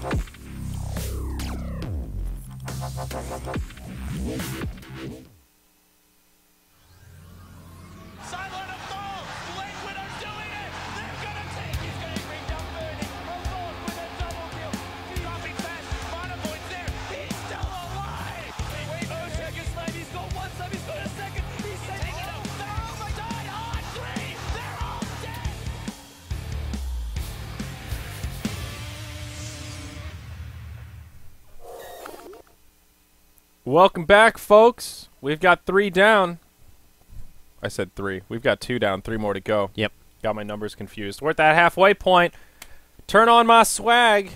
Silent of fall! Blake Widow's doing it! They're gonna take! He's gonna bring down Burning! Alone with a double kill! Dropping fast! Monopoint's there! He's still alive! Wait, Roashan gets right! He's going one side, he's going a second! He's taking it out! They're all died on three! They're all dead! Welcome back, folks. We've got 3 down. I said 3. We've got 2 down, 3 more to go. Yep. Got my numbers confused. We're at that halfway point. Turn on my swag.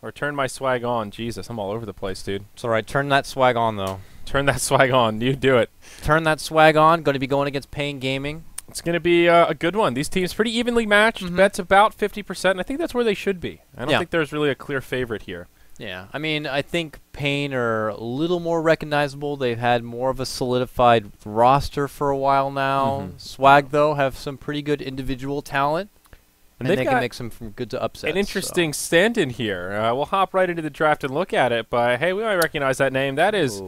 Or turn my swag on. Jesus, I'm all over the place, dude. It's all right. Turn that swag on, though. Turn that swag on. You do it. Turn that swag on. Going to be going against paiN Gaming. It's going to be a good one. These teams pretty evenly matched. Bets about 50%, and I think that's where they should be. I don't think there's really a clear favorite here. Yeah, I mean, I think paiN are a little more recognizable. They've had more of a solidified roster for a while now. Swag, though, have some pretty good individual talent. And they can make some from good to upsets. An interesting stand-in here. We'll hop right into the draft and look at it, but hey, we might recognize that name. That is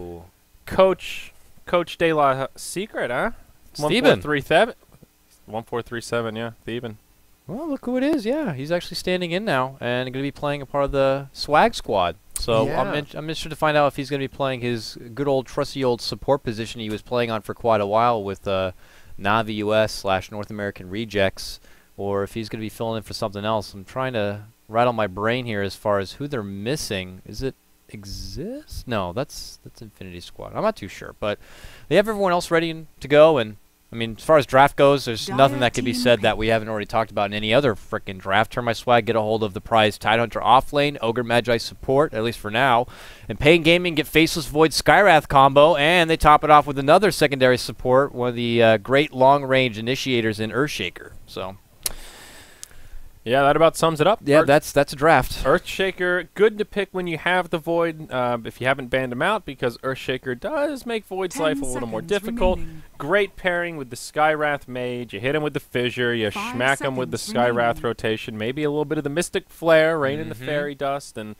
Coach De La Secret, huh? Steven. 1437, yeah, Steven. Well, look who it is. Yeah, he's actually standing in now and going to be playing a part of the swag squad. So I'm interested to find out if he's going to be playing his good old trusty old support position he was playing on for quite a while with Navi US / North American Rejects, or if he's going to be filling in for something else. I'm trying to rattle my brain here as far as who they're missing. Is it Exist? No, that's Infinity Squad. I'm not too sure, but they have everyone else ready to go. And I mean, as far as draft goes, there's nothing that could be said that we haven't already talked about in any other frickin' draft. Turn my swag, get a hold of the prize Tidehunter off lane, Ogre Magi support, at least for now. And paiN Gaming get Faceless Void Skywrath combo, and they top it off with another secondary support, one of the great long-range initiators in Earthshaker. So, yeah, that about sums it up. Yeah, that's a draft. Earthshaker, good to pick when you have the Void, if you haven't banned him out, because Earthshaker does make Void's life a little more difficult. Great pairing with the Skywrath Mage. You hit him with the Fissure, you smack him with the Skywrath rotation, maybe a little bit of the Mystic Flare, rain in the Fairy Dust, and,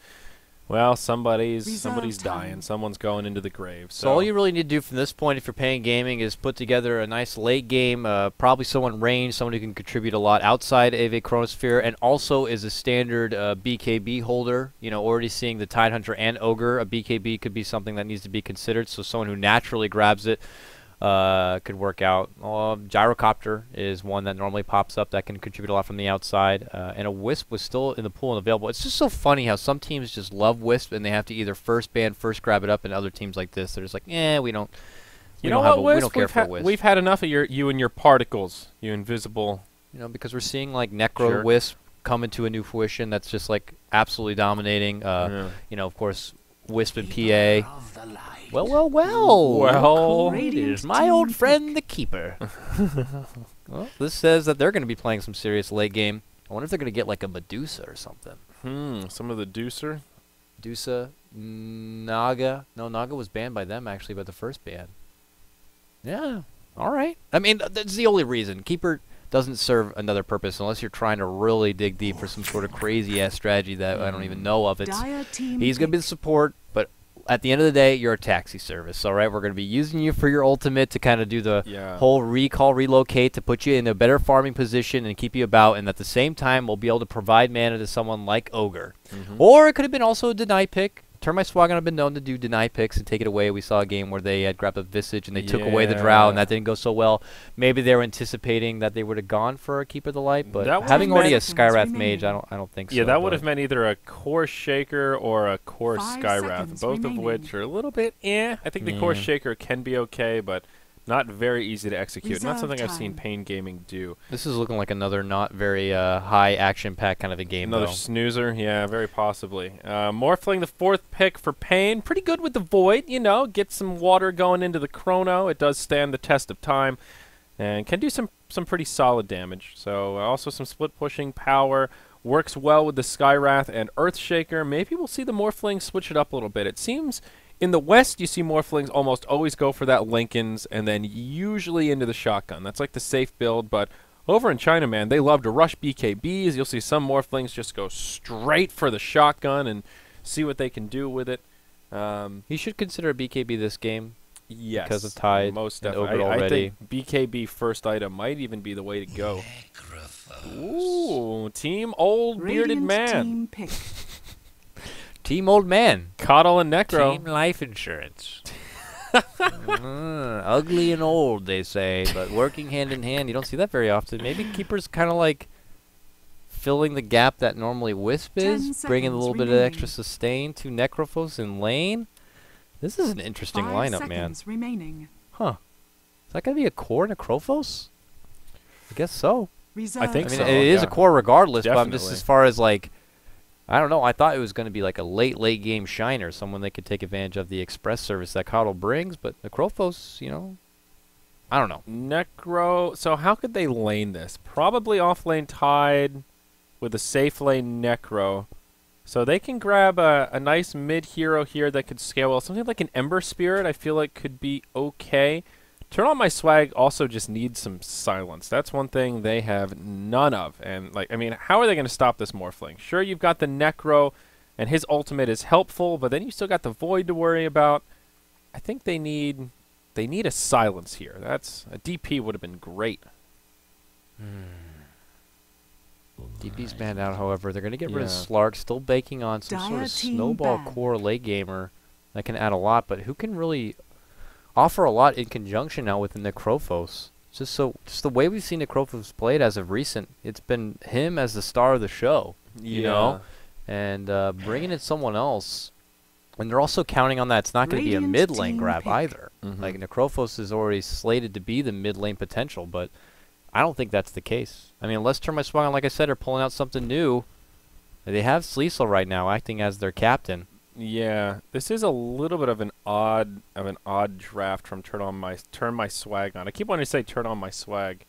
well, somebody's dying. Someone's going into the grave. So all you really need to do from this point, if you're paiN Gaming, is put together a nice late game, probably someone range, someone who can contribute a lot outside of a Chronosphere, and also is a standard BKB holder. You know, already seeing the Tidehunter and Ogre, a BKB could be something that needs to be considered. So someone who naturally grabs it could work out. Gyrocopter is one that normally pops up that can contribute a lot from the outside. And a Wisp was still in the pool and available. It's just so funny how some teams just love Wisp and they have to either first ban, first grab it up, and other teams like this, they're just like, we don't. We don't care for Wisp. We've had enough of you and your particles, you invisible. You know, because we're seeing like Necro Wisp come into a new fruition that's just like absolutely dominating. You know, of course, Wisp and PA. Well, it is my old friend, the Keeper. Well, this says that they're going to be playing some serious late game. I wonder if they're going to get like a Medusa or something. Some of the Deucer? Medusa, Naga. No, Naga was banned by them, actually, by the first ban. Yeah, all right. I mean, that's the only reason. Keeper doesn't serve another purpose unless you're trying to really dig deep for some sort of crazy-ass strategy that I don't even know of. He's going to be the support, but at the end of the day, you're a taxi service, all right? We're going to be using you for your ultimate to kind of do the whole recall, relocate, to put you in a better farming position and keep you about, and at the same time, we'll be able to provide mana to someone like Ogre. Or it could have been also a deny pick. Turn My Swag on have been known to do deny picks and take it away. We saw a game where they had grabbed a Visage and they took away the Drow, and that didn't go so well. Maybe they were anticipating that they would have gone for a Keeper of the Light, but having already a Skywrath Mage, I don't think so. Yeah, that would have meant either a Core Shaker or a Core Skywrath, both of which are a little bit I think the Core Shaker can be okay, but not very easy to execute. Not something I've seen paiN Gaming do. This is looking like another not very high action-packed kind of a game, Another snoozer? Yeah, very possibly. Morphling, the 4th pick for paiN. Pretty good with the Void, you know. Get some water going into the Chrono. It does stand the test of time and can do some pretty solid damage. So also some split pushing power. Works well with the Skywrath and Earthshaker. Maybe we'll see the Morphling switch it up a little bit. It seems in the West, you see Morphlings almost always go for that Lincoln's and then usually into the shotgun. That's like the safe build, but Over in China, man, they love to rush BKBs. You'll see some Morphlings just go straight for the shotgun and see what they can do with it. He should consider a BKB this game. Yes. Because of Tide. Most and definitely. Over I already. think BKB first item might even be the way to go. Ooh, Team Old Bearded Man. Team pick. Team Old Man. Coddle and Necro. Team Life Insurance. Ugly and old, they say, but working hand in hand. You don't see that very often. Maybe Keeper's kind of like filling the gap that normally Wisp is, bringing a little bit of extra sustain to Necrophos in lane. This is an interesting lineup, man. Remaining. Huh. Is that going to be a core Necrophos? I guess so. I think I mean, so. it is a core regardless, but I'm just Definitely. as far as like, I don't know. I thought it was going to be like a late game shiner, someone that could take advantage of the express service that Coddle brings. But Necrophos, you know, I don't know. Necro. So how could they lane this? Probably off lane Tide with a safe lane Necro. So they can grab a nice mid hero here that could scale well. Something like an Ember Spirit I feel like could be okay. Turn On My Swag also just needs some silence. That's one thing they have none of. And, like, I mean, how are they going to stop this Morphling? Sure, you've got the Necro, and his ultimate is helpful, but then you still got the Void to worry about. I think they need a silence here. That's a DP would have been great. DP's banned out, however. They're going to get rid of Yeah. Slark, still baking on some sort Dire of team snowball ban. core late gamer that can add a lot, but who can really offer a lot in conjunction now with the Necrophos? Just the way we've seen Necrophos played as of recent, it's been him as the star of the show, you know? And bringing in someone else, and they're also counting on that it's not going to be a Radiant mid lane team grab pick. either. Like Necrophos is already slated to be the mid lane potential, but I don't think that's the case. I mean, unless Turn My Swag on, like I said, are pulling out something new. They have Sleesel right now acting as their captain. Yeah, this is a little bit of an odd draft from Turn My Swag on. I keep wanting to say Turn On My Swag.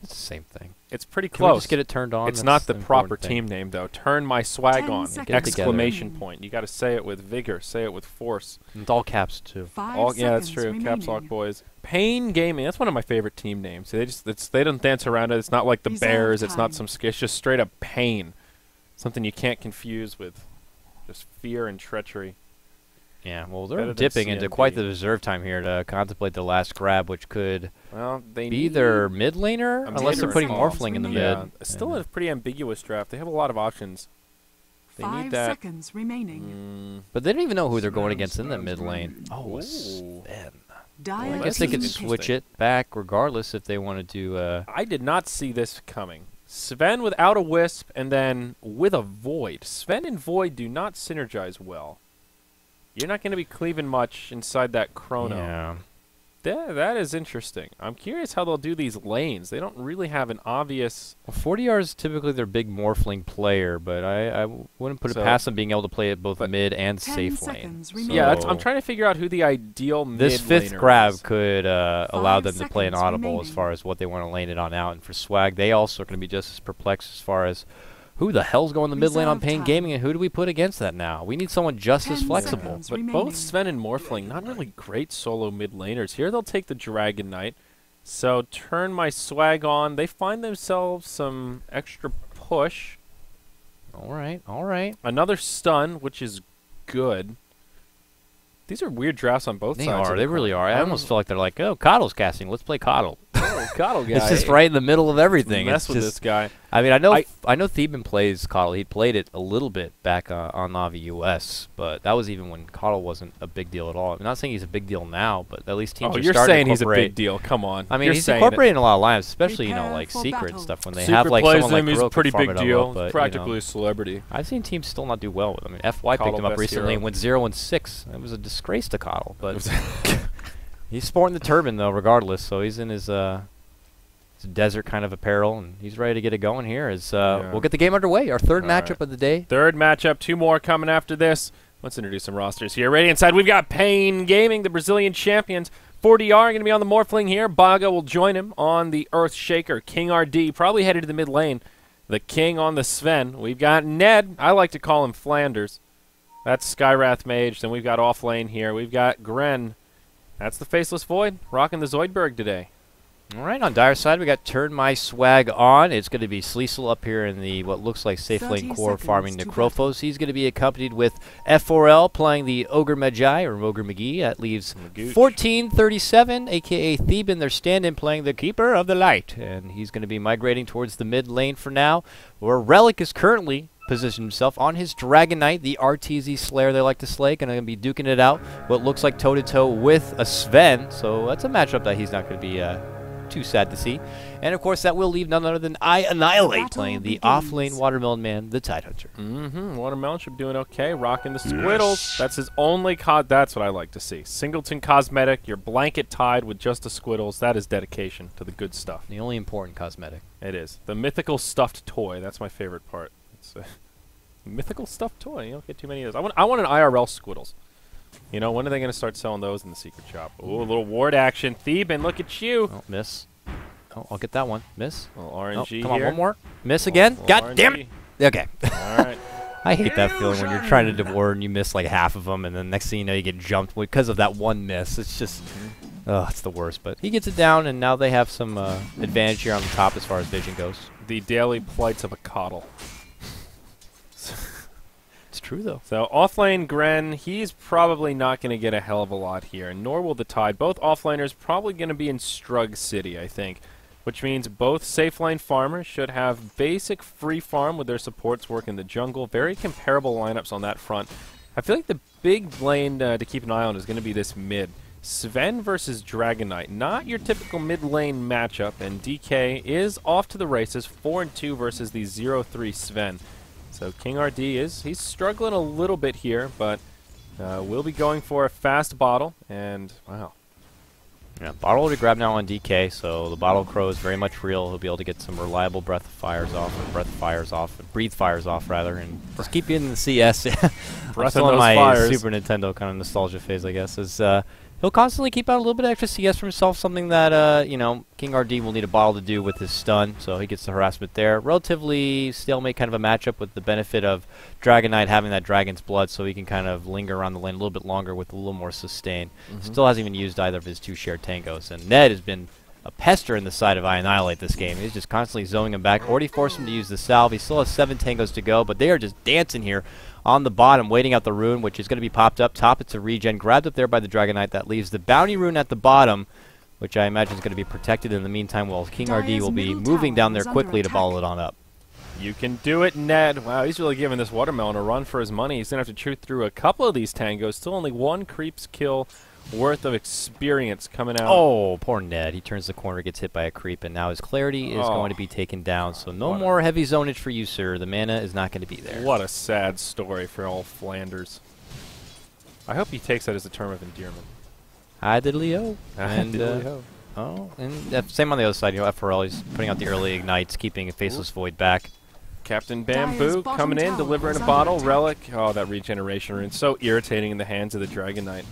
It's the same thing. It's pretty Can we close. just get it turned on? It's That's not the proper important thing. team name though. Turn My Swag 10 on. seconds Exclamation remaining. point. You got to say it with vigor. Say it with force. And it's all caps too. 5 Yeah, that's seconds true. Caps Lock remaining. Boys. paiN Gaming. That's one of my favorite team names. They don't dance around it. It's not like the Reserve Bears. It's not time. some. It's just straight up paiN. Something you can't confuse with just fear and treachery. Yeah, well, Better they're than dipping into quite CMP. the reserve time here to contemplate the last grab, which could Well, they be need their mid laner, a unless mid they're or putting a Morphling in the Yeah, mid. still a pretty ambiguous draft. They have a lot of options. They 5 need that. seconds remaining. But they don't even know who they're going against in the mid lane. Oh, Ooh. Sven. Dire I Well, guess they team could that's pick. switch it back regardless if they wanted to. I did not see this coming. Sven without a Wisp and then with a Void. Sven and Void do not synergize well. You're not going to be cleaving much inside that Chrono. Yeah. That is interesting. I'm curious how they'll do these lanes. They don't really have an obvious... Well, 40R is typically their big Morphling player, but I wouldn't put it So- past them being able to play it both but mid and 10 safe lane. seconds So remaining. Yeah, I'm trying to figure out who the ideal this mid fifth laner grab is. could allow them to play an seconds audible as remaining. far as what they want to lane it on out. And for Swag, they also are going to be just as perplexed as far as who the hell's going the mid lane on Reserve paiN time. Gaming and who do we put against that now? We need someone just 10 as flexible. seconds. But remaining. both Sven and Morphling, not really great solo mid laners. Here they'll take the Dragon Knight. So Turn My Swag on. They find themselves some extra push. All right, all right. Another stun, which is good. These are weird drafts on both They sides. are. of They the really coin. are. I almost feel like they're like, oh, Coddle's casting. Let's play Coddle. Coddle guy. It's just right in the middle of everything. Mess It's with just, this guy. I mean, I know I- Theben plays Coddle. He played it a little bit back on Navi US, but that was even when Coddle wasn't a big deal at all. I'm not saying he's a big deal now, but at least teams Oh, are you're starting saying to he's a incorporate. big deal. Come on. I mean, You're he's saying incorporating a lot of lines, especially Prepare like for Secret and battle. stuff when they Secret have like plays someone like him. He's a Kurok pretty to farm big it deal. up, but, Practically you a celebrity. know, I've seen teams still not do well with him. I mean, FY picked Coddle him up best recently and hero. went 0-6. It was a disgrace to Coddle, but he's sporting the turban though, regardless. So he's in his desert kind of apparel, and he's ready to get it going here. As Yeah. we'll get the game underway. Our third All matchup right. of the day. Third matchup, 2 more coming after this. Let's introduce some rosters here. Radiant side, we've got paiN Gaming, the Brazilian champions. 40R going to be on the Morphling here. Baga will join him on the Earth Shaker. King RD probably headed to the mid lane. The King on the Sven. We've got Ned. I like to call him Flanders. That's Skywrath Mage. Then we've got off lane here. We've got Gren. That's the Faceless Void rocking the Zoidberg today. All right, on Dire side, we got Turn My Swag on. It's going to be Sleesel up here in the what looks like safe lane core farming Necrophos. He's going to be accompanied with F4L playing the Ogre Magi or Ogre McGee. That leaves 1437, a.k.a. Theban, their stand-in, playing the Keeper of the Light. And he's going to be migrating towards the mid lane for now, where Relic is currently positioned himself on his Dragon Knight, the RTZ Slayer they like to slay, and going to be duking it out what looks like toe-to-toe with a Sven. So that's a matchup that he's not going to be too sad to see. And of course that will leave none other than I Annihilate playing the off-lane Watermelon Man, the Tidehunter. Watermelon should be doing okay, rocking the Squiddles. That's his only that's what I like to see. Singleton cosmetic, your blanket tied with just the Squiddles. That is dedication to the good stuff. The only important cosmetic. It is. The mythical stuffed toy. That's my favorite part. It's a mythical stuffed toy. You don't get too many of those. I want an IRL Squiddles. You know, when are they going to start selling those in the secret shop? Ooh, a little ward action. Theban, look at you. Oh, miss. Oh, I'll get that one. Miss. A little RNG come on, here. one more. Miss again. God RNG. damn it. Okay. All right. I hate that feeling when you're trying to ward and you miss like half of them, and then next thing you know you get jumped because of that one miss. It's just, it's the worst. But he gets it down, and now they have some advantage here on the top as far as vision goes. The daily plights of a coddle. It's true, though. So offlane Gren, he's probably not going to get a hell of a lot here, nor will the Tide. Both offlaners probably going to be in Strug City, I think, which means both safe lane farmers should have basic free farm with their supports work in the jungle. Very comparable lineups on that front. I feel like the big lane to keep an eye on is going to be this mid. Sven versus Dragon Knight. Not your typical mid lane matchup, and DK is off to the races, 4-2 versus the 0-3 Sven. So King RD he's struggling a little bit here, but we'll be going for a fast bottle, and wow. Yeah, bottle to grab now on DK, so the bottle crow is very much real. He'll be able to get some reliable breath fires off, breathe fires off rather, and just keep you in the CS. Breath still in in those my fires. Super Nintendo kind of nostalgia phase, I guess, is he'll constantly keep out a little bit of extra CS for himself, something that, you know, King RD will need a bottle to do with his stun, so he gets the harassment there. Relatively stalemate kind of a matchup with the benefit of Dragon Knight having that Dragon's Blood, so he can kind of linger around the lane a little bit longer with a little more sustain. Still hasn't even used either of his two shared tangos, and Ned has been a pester in the side of I Annihilate this game. He's just constantly zoning him back. Already forced him to use the salve. He still has 7 tangos to go, but they are just dancing here on the bottom, waiting out the rune, which is going to be popped up. Top, it's a regen, grabbed up there by the Dragon Knight. That leaves the bounty rune at the bottom, which I imagine is going to be protected in the meantime, while King RD will be moving down there quickly to ball it on up. You can do it, Ned. Wow, he's really giving this Watermelon a run for his money. He's going to have to chew through a couple of these tangos. Still only 1 creeps kill worth of experience coming out. Oh, poor Ned. He turns the corner, gets hit by a creep, and now his clarity is going to be taken down. So no more heavy zonage for you, sir. The mana is not going to be there. What a sad story for old Flanders. I hope he takes that as a term of endearment. Hi, diddly-o. And, diddly-ho. same on the other side. You know, FRL, he's putting out the early ignites, keeping a Faceless Void back. Captain Bamboo coming in, delivering a bottle. Relic. Oh, that regeneration rune. So irritating in the hands of the Dragon Knight.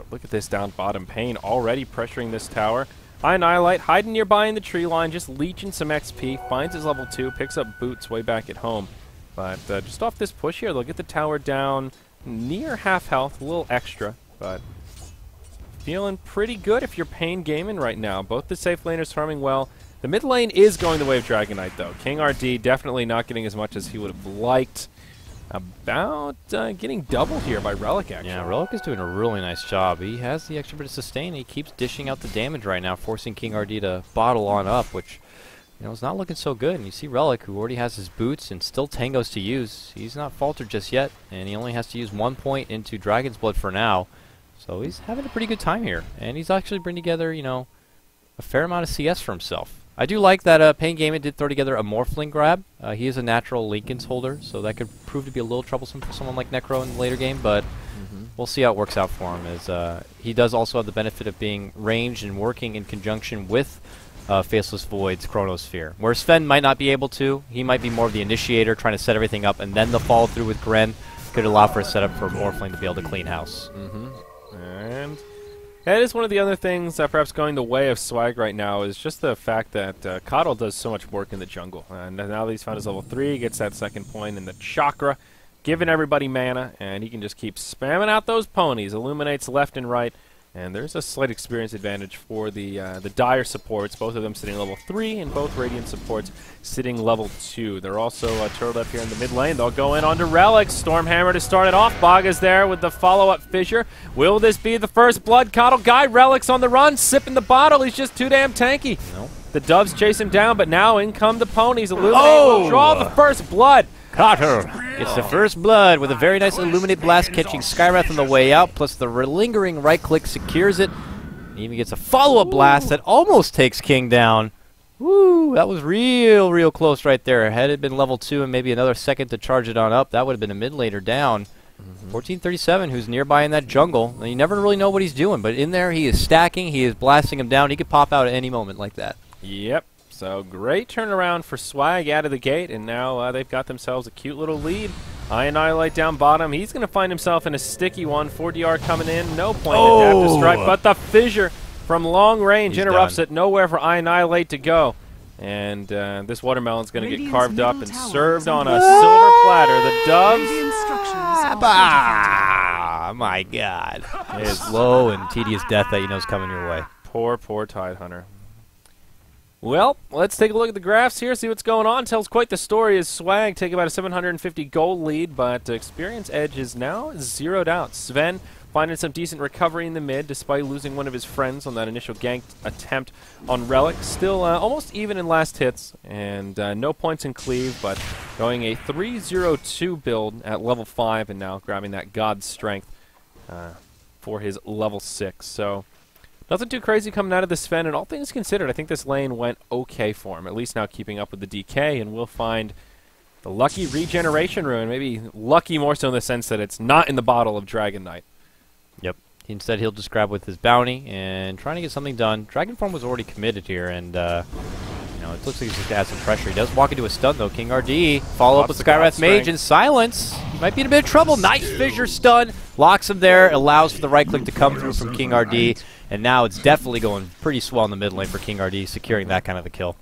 Look at this down bottom. paiN already pressuring this tower. I Annihilate, hiding nearby in the tree line, just leeching some XP. Finds his level 2, picks up boots way back at home. But just off this push here, they'll get the tower down near half health, a little extra. But feeling pretty good if you're paiN gaming right now. Both the safe laners farming well. The mid lane is going the way of Dragon Knight, though. King RD definitely not getting as much as he would have liked. About getting doubled here by Relic, actually. Yeah, Relic is doing a really nice job. He has the extra bit of sustain. He keeps dishing out the damage right now, forcing King RD to bottle on up, which, you know, is not looking so good. And you see Relic, who already has his boots and still tangos to use. He's not faltered just yet, and he only has to use 1 point into Dragon's Blood for now. So he's having a pretty good time here. And he's actually bringing together, you know, a fair amount of CS for himself. I do like that paiN Gaming did throw together a Morphling grab. He is a natural Linken's holder, so that could prove to be a little troublesome for someone like Necro in the later game, but we'll see how it works out for him, as he does also have the benefit of being ranged and working in conjunction with Faceless Void's Chronosphere. Where Sven might not be able to, he might be more of the initiator, trying to set everything up, and then the follow through with Gren could allow for a setup for Morphling to be able to clean house. And that is one of the other things that perhaps going the way of Swag right now is just the fact that Coddle does so much work in the jungle. And now that he's found his level 3, gets that second point in the chakra, giving everybody mana, and he can just keep spamming out those ponies. Illuminates left and right. And there's a slight experience advantage for the Dire supports, both of them sitting level 3, and both Radiant supports sitting level 2. They're also turtled up here in the mid lane. They'll go in onto Relic. Stormhammer to start it off. Baga's there with the follow-up fissure. Will this be the first blood? Coddle guy. Relic's on the run, sipping the bottle. He's just too damn tanky. Nope. The Doves chase him down, but now in come the ponies. Illuminate will draw the first blood. Cotter gets the first blood with a very nice Illuminate Blast, catching Skywrath on the way out, plus the lingering right-click secures it. He even gets a follow-up blast that almost takes King down. Woo, that was real close right there. Had it been level 2 and maybe another second to charge it on up, that would have been a mid laner down. 1437, who's nearby in that jungle. And you never really know what he's doing, but in there he is stacking, he is blasting him down. He could pop out at any moment like that. Yep. So great turnaround for Swag out of the gate, and now they've got themselves a cute little lead. Annihilate down bottom. He's going to find himself in a sticky one. 4DR coming in. No point in Adaptive Strike, but the fissure from long range interrupts it. Nowhere for Annihilate to go. And this watermelon's going to get carved up and served on a silver platter. The Doves. My God. It is slow and tedious death that you know is coming your way. Poor Tidehunter. Well, let's take a look at the graphs here, see what's going on. Tells quite the story as Swag take about a 750 gold lead, but Experience Edge is now zeroed out. Sven finding some decent recovery in the mid, despite losing one of his friends on that initial gank attempt on Relic. Still almost even in last hits, and no points in cleave, but going a 3-0-2 build at level 5, and now grabbing that God Strength for his level 6. So nothing too crazy coming out of the Sven, and all things considered, I think this lane went okay for him, at least now keeping up with the DK, and we'll find the lucky regeneration rune, maybe lucky more so in the sense that it's not in the bottle of Dragon Knight. Yep. Instead, he'll just grab with his bounty and trying to get something done. Dragon Form was already committed here, and you know, it looks like he's just going to add some pressure. He does walk into a stun, though. King RD follow up with Skywrath Mage and silence. He might be in a bit of trouble. Nice fissure stun. Locks him there. Allows for the right click to come through from King RD. And now it's definitely going pretty swell in the mid lane for King RD, securing that kind of a kill.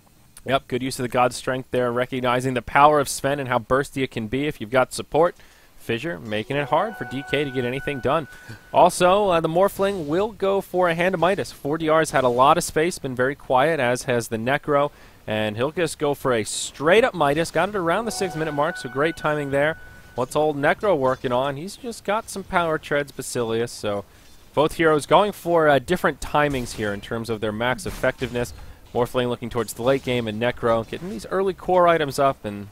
Yep, good use of the God Strength there, recognizing the power of Sven and how bursty it can be if you've got support. Fissure making it hard for DK to get anything done. Also, the Morphling will go for a Hand of Midas. 4DR's had a lot of space, been very quiet, as has the Necro. And he'll just go for a straight-up Midas. Got it around the 6-minute mark, so great timing there. What's old Necro working on? He's just got some power treads, Basilius. So both heroes going for different timings here in terms of their max effectiveness. Morphling looking towards the late game, and Necro getting these early core items up, and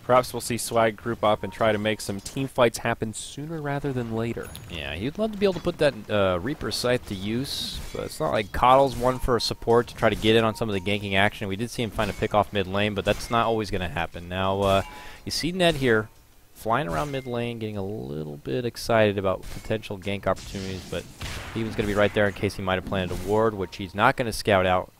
perhaps we'll see Swag group up and try to make some team fights happen sooner rather than later. Yeah, he'd love to be able to put that Reaper Scythe to use, but it's not like Coddle's one for support to try to get in on some of the ganking action. We did see him find a pick off mid lane, but that's not always going to happen. Now, you see Ned here flying around mid lane, getting a little bit excited about potential gank opportunities, but he was going to be right there in case he might have planted a ward, which he's not going to scout out.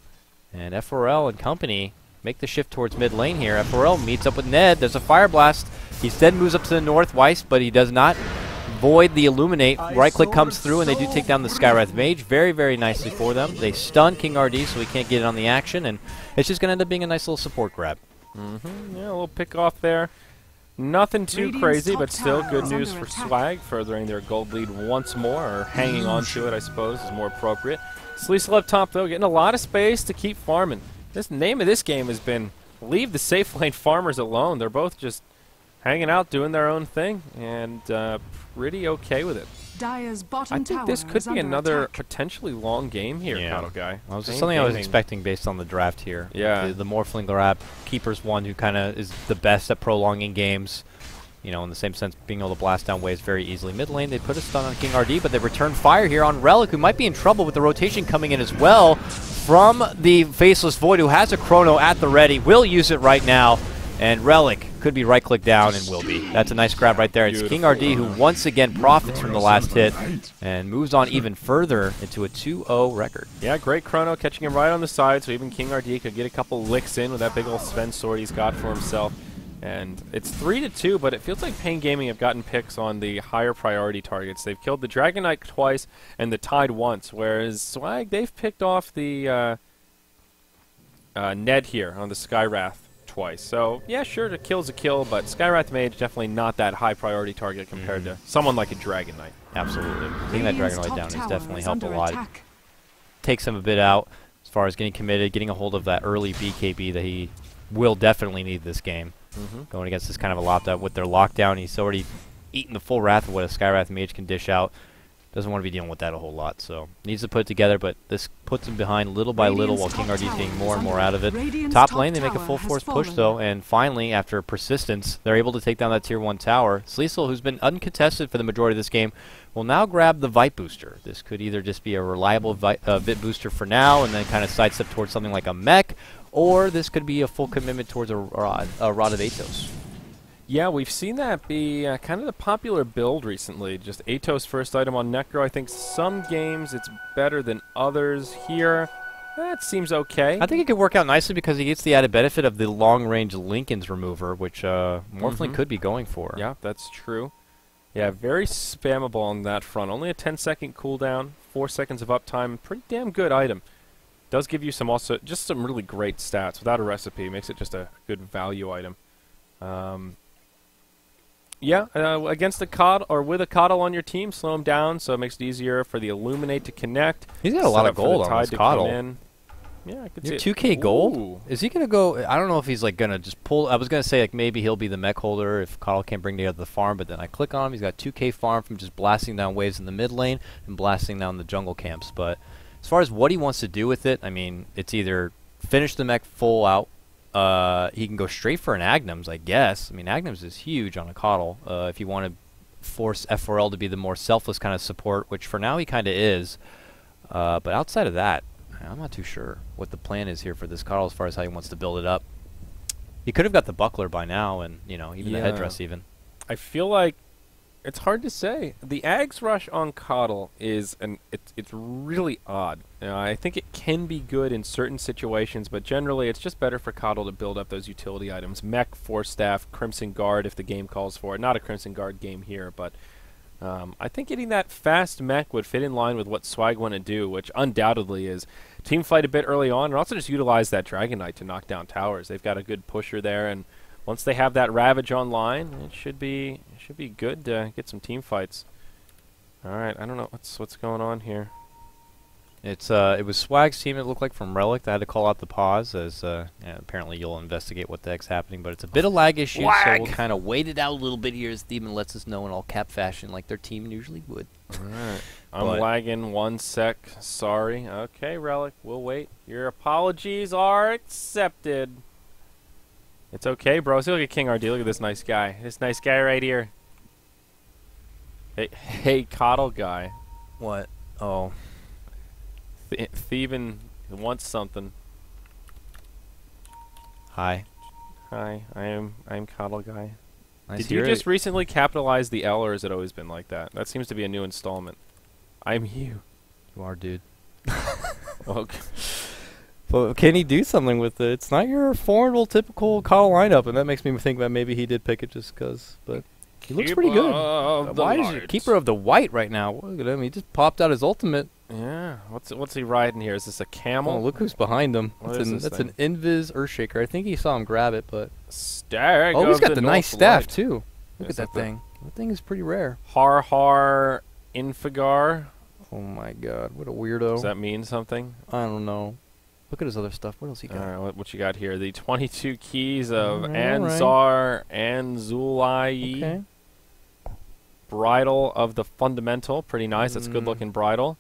And FRL and company make the shift towards mid lane here. FRL meets up with Ned. There's a Fire Blast. He instead moves up to the north, Weiss, but he does not void the Illuminate. Right click comes through, and they do take down the Skywrath Mage very, very nicely for them. They stun King RD, so he can't get in on the action, and it's just going to end up being a nice little support grab. Yeah, a little pick off there. Nothing too crazy, but still good news for Swag, furthering their gold lead once more, or hanging on to it, I suppose, is more appropriate. Sleesel up top, though, getting a lot of space to keep farming. This name of this game has been leave the safe lane farmers alone. They're both just hanging out, doing their own thing, and pretty okay with it. Dire's bottom I think this could be another potentially long game here, Cattle Guy. Well, this is something I was expecting based on the draft here. Yeah. The Morphling grab, Keeper's one who kind of is the best at prolonging games. You know, in the same sense, being able to blast down waves very easily. Mid lane, they put a stun on King RD, but they return fire here on Relic, who might be in trouble with the rotation coming in as well from the Faceless Void, who has a Chrono at the ready. Will use it right now, and Relic could be right-click down and will be. That's a nice grab right there. It's King RD who once again profits from the last hit and moves on even further into a 2-0 record. Yeah, great Chrono, catching him right on the side, so even King RD could get a couple licks in with that big old Sven sword he's got for himself. And it's 3-2, but it feels like paiN Gaming have gotten picks on the higher priority targets. They've killed the Dragon Knight twice and the Tide once, whereas Swag, they've picked off the Ned here on the Skywrath twice. So, yeah, sure, a kill's a kill, but Skywrath Mage definitely not that high priority target compared to someone like a Dragon Knight. Absolutely. Taking that Dragon Knight down, he's definitely helped a lot. Attack. Takes him a bit out as far as getting committed, getting a hold of that early BKB that he will definitely need this game. Going against this kind of a lockdown with their lockdown, he's already eaten the full wrath of what a Skywrath Mage can dish out. Doesn't want to be dealing with that a whole lot, so needs to put it together, but this puts him behind little by little while King RD is getting more and more out of it. Top lane, they make a full force push though, and finally, after persistence, they're able to take down that tier 1 tower. Sleesel, who's been uncontested for the majority of this game, will now grab the Vite booster. This could either just be a reliable Vite booster for now, and then kind of sidestep towards something like a mech, or this could be a full commitment towards a Rod of Atos. Yeah, we've seen that be kind of the popular build recently. Just Atos first item on Necro. I think some games it's better than others. Here, that seems okay. I think it could work out nicely because he gets the added benefit of the long-range Lincoln's remover, which Morphling could be going for. Yeah, that's true. Yeah, very spammable on that front. Only a 10-second cooldown, 4 seconds of uptime. Pretty damn good item. Does give you some also just some really great stats without a recipe. Makes it just a good value item. Yeah, against a Coddle, or with a Coddle on your team, slow him down, so it makes it easier for the Illuminate to connect. He's got a lot of gold on this Coddle. Yeah, I could see 2K it. gold? Ooh. Is he going to go... I don't know if he's like going to just pull... I was going to say like maybe he'll be the mech holder if Coddle can't bring together the farm, but then I click on him. He's got 2K farm from just blasting down waves in the mid lane and blasting down the jungle camps. But as far as what he wants to do with it, I mean, it's either finish the mech full out. He can go straight for an Agnums, I guess. I mean, Agnums is huge on a Coddle. If you want to force F4L to be the more selfless kind of support, which for now he kind of is. But outside of that, I'm not too sure what the plan is here for this Coddle as far as how he wants to build it up. He could have got the buckler by now, and you know, even the headdress even. I feel like it's hard to say. The Ags rush on Coddle is it's really odd. You know, I think it can be good in certain situations, but generally it's just better for Coddle to build up those utility items. Mech, Force Staff, Crimson Guard if the game calls for it. Not a Crimson Guard game here, but I think getting that fast mech would fit in line with what Swag want to do, which undoubtedly is team fight a bit early on, and also just utilize that Dragon Knight to knock down towers. They've got a good pusher there, and once they have that Ravage online, it should be good to get some team fights. All right, I don't know what's going on here. It was Swag's team, it looked like, from Relic. I had to call out the pause, as yeah, apparently you'll investigate what the heck's happening, but it's a bit of lag issue, so we'll kind of wait it out a little bit here as Demon lets us know in all cap fashion like their team usually would. All right. I'm lagging 1 sec. Sorry. Okay, Relic, we'll wait. Your apologies are accepted. It's okay, bro. See, look at King RD. Look at this nice guy. This nice guy right here. Hey, Coddle guy. What? Oh. Thievin wants something. Hi. Hi, I'm Coddle guy. Nice Did you just recently capitalize the L, or has it always been like that? That seems to be a new installment. I'm you. You are, dude. Okay. But can he do something with it? It's not your formidable, typical Coddle lineup, and that makes me think that maybe he did pick it just because. But he looks pretty good. Why is he keeper of the white right now? Look at him. He just popped out his ultimate. Yeah. What's he riding here? Is this a camel? Oh, look who's behind him. That's an Invis Earthshaker. I think he saw him grab it, but. Stag. Oh, he's got the nice staff light. too. Look at that thing. That thing is pretty rare. Har Infigar. Oh my God! What a weirdo. Does that mean something? I don't know. Look at his other stuff. What else he got? All right, what you got here? The 22 keys of Anzar and Zulai. Okay. Bridle of the Fundamental. Pretty nice. That's a good-looking bridle.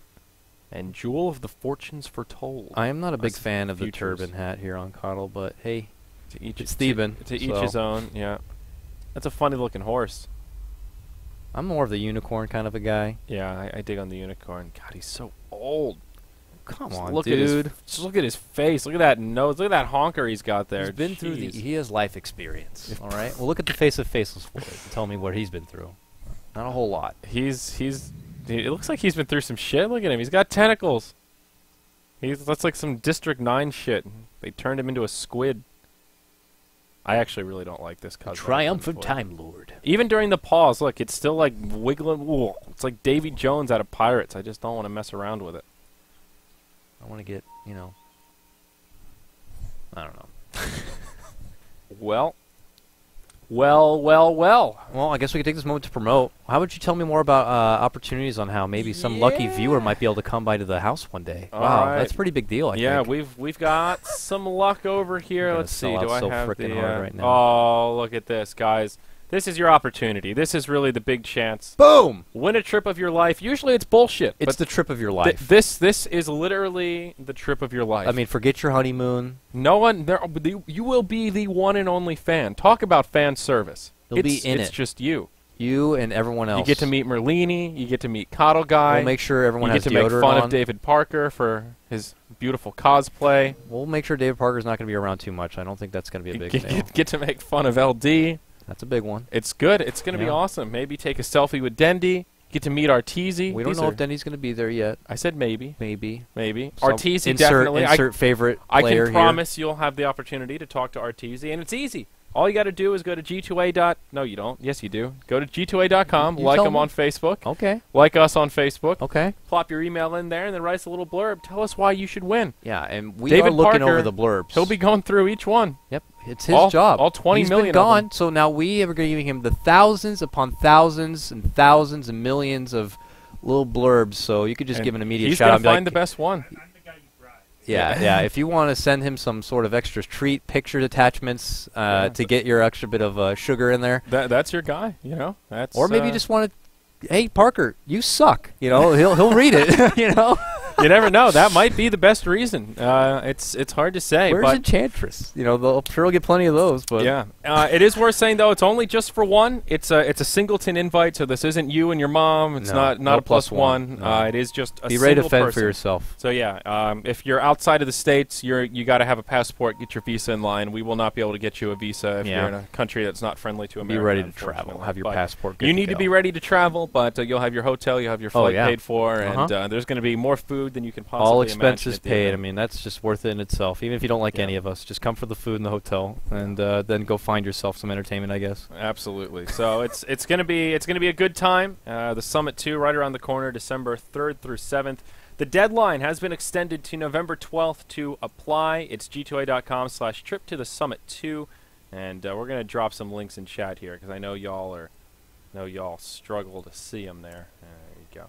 And Jewel of the Fortunes Foretold. I am not a big fan of the turban hat here on Coddle, but hey, it's Theban. To each his own, yeah. That's a funny-looking horse. I'm more of the unicorn kind of a guy. Yeah, I dig on the unicorn. God, he's so old. Come just on, look dude. Just look at his face. Look at that nose. Look at that honker he's got there. He's been through he has life experience. All right. Well, look at the face of Faceless Floyd and tell me what he's been through. Not a whole lot. It looks like he's been through some shit. Look at him. He's got tentacles. That's like some District 9 shit. They turned him into a squid. I actually really don't like this cosmetic. Triumphant Time Lord. Even during the pause, look, it's still like wiggling. Ooh, it's like Davy Jones out of Pirates. I just don't want to mess around with it. I want to get, I don't know. Well. Well. Well, I guess we could take this moment to promote. How would you tell me more about opportunities on how maybe some lucky viewer might be able to come by to the house one day? Wow, that's a pretty big deal, I think. we've got some luck over here. Let's see. Do I have the hard right now. Oh, look at this, guys. This is your opportunity. This is really the big chance. Boom! Win a trip of your life. Usually it's bullshit. It's the trip of your life. This is literally the trip of your life. I mean, forget your honeymoon. No one there. You will be the one and only fan. Talk about fan service. You'll be in it. It's just you. You and everyone else. You get to meet Merlini. You get to meet Coddle Guy. We'll make sure everyone has deodorant on. You get to make fun of David Parker for his beautiful cosplay. We'll make sure David Parker's not going to be around too much. I don't think that's going to be a big deal. Get to make fun of LD. That's a big one. It's good. It's going to be awesome. Maybe take a selfie with Dendy. Get to meet Arteezy. We don't know if Dendy's going to be there yet. I said maybe. Maybe. Arteezy definitely. Insert favorite player I can promise you'll have the opportunity to talk to Arteezy, and it's easy. All you got to do is go to G2A. No, you don't. Yes, you do. Go to G2A.com. Like them on Facebook. Okay. Like us on Facebook. Okay. Plop your email in there, and then write us a little blurb. Tell us why you should win. Yeah, and we David are looking Parker, over the blurbs. He'll be going through each one. Yep. It's his job. All 20 He's million been gone, so now we are going to give him the thousands upon thousands and thousands and millions of little blurbs, so you could just give an immediate shout out. He's going to find the best one. Yeah. If you want to send him some sort of extra treat, picture attachments to get your extra bit of sugar in there. That's your guy, you know. Or maybe you just want to, hey, Parker, you suck. You know, he'll read it, you know. You never know. That might be the best reason. It's hard to say. Where's Enchantress? You know, I'm sure we'll get plenty of those. But yeah, it is worth saying though. It's only just for one. It's a singleton invite, so this isn't you and your mom. It's not a plus one. No. It is just a be ready to fend person. for yourself. So yeah, if you're outside of the states, you got to have a passport. Get your visa in line. We will not be able to get you a visa if you're in a country that's not friendly to America. Be ready to travel. Have your passport. You need to be ready to travel, but you'll have your hotel, you'll have your flight paid for, and there's going to be more food than you can possibly. All expenses paid. I mean, that's just worth it in itself. Even if you don't like any of us, just come for the food in the hotel, and then go find yourself some entertainment, I guess. Absolutely. So it's gonna be a good time. The Summit 2 right around the corner, December 3rd through 7th. The deadline has been extended to November 12th to apply. It's g2a.com/trip to the Summit 2, and we're gonna drop some links in chat here because I know y'all struggle to see them there. There you go.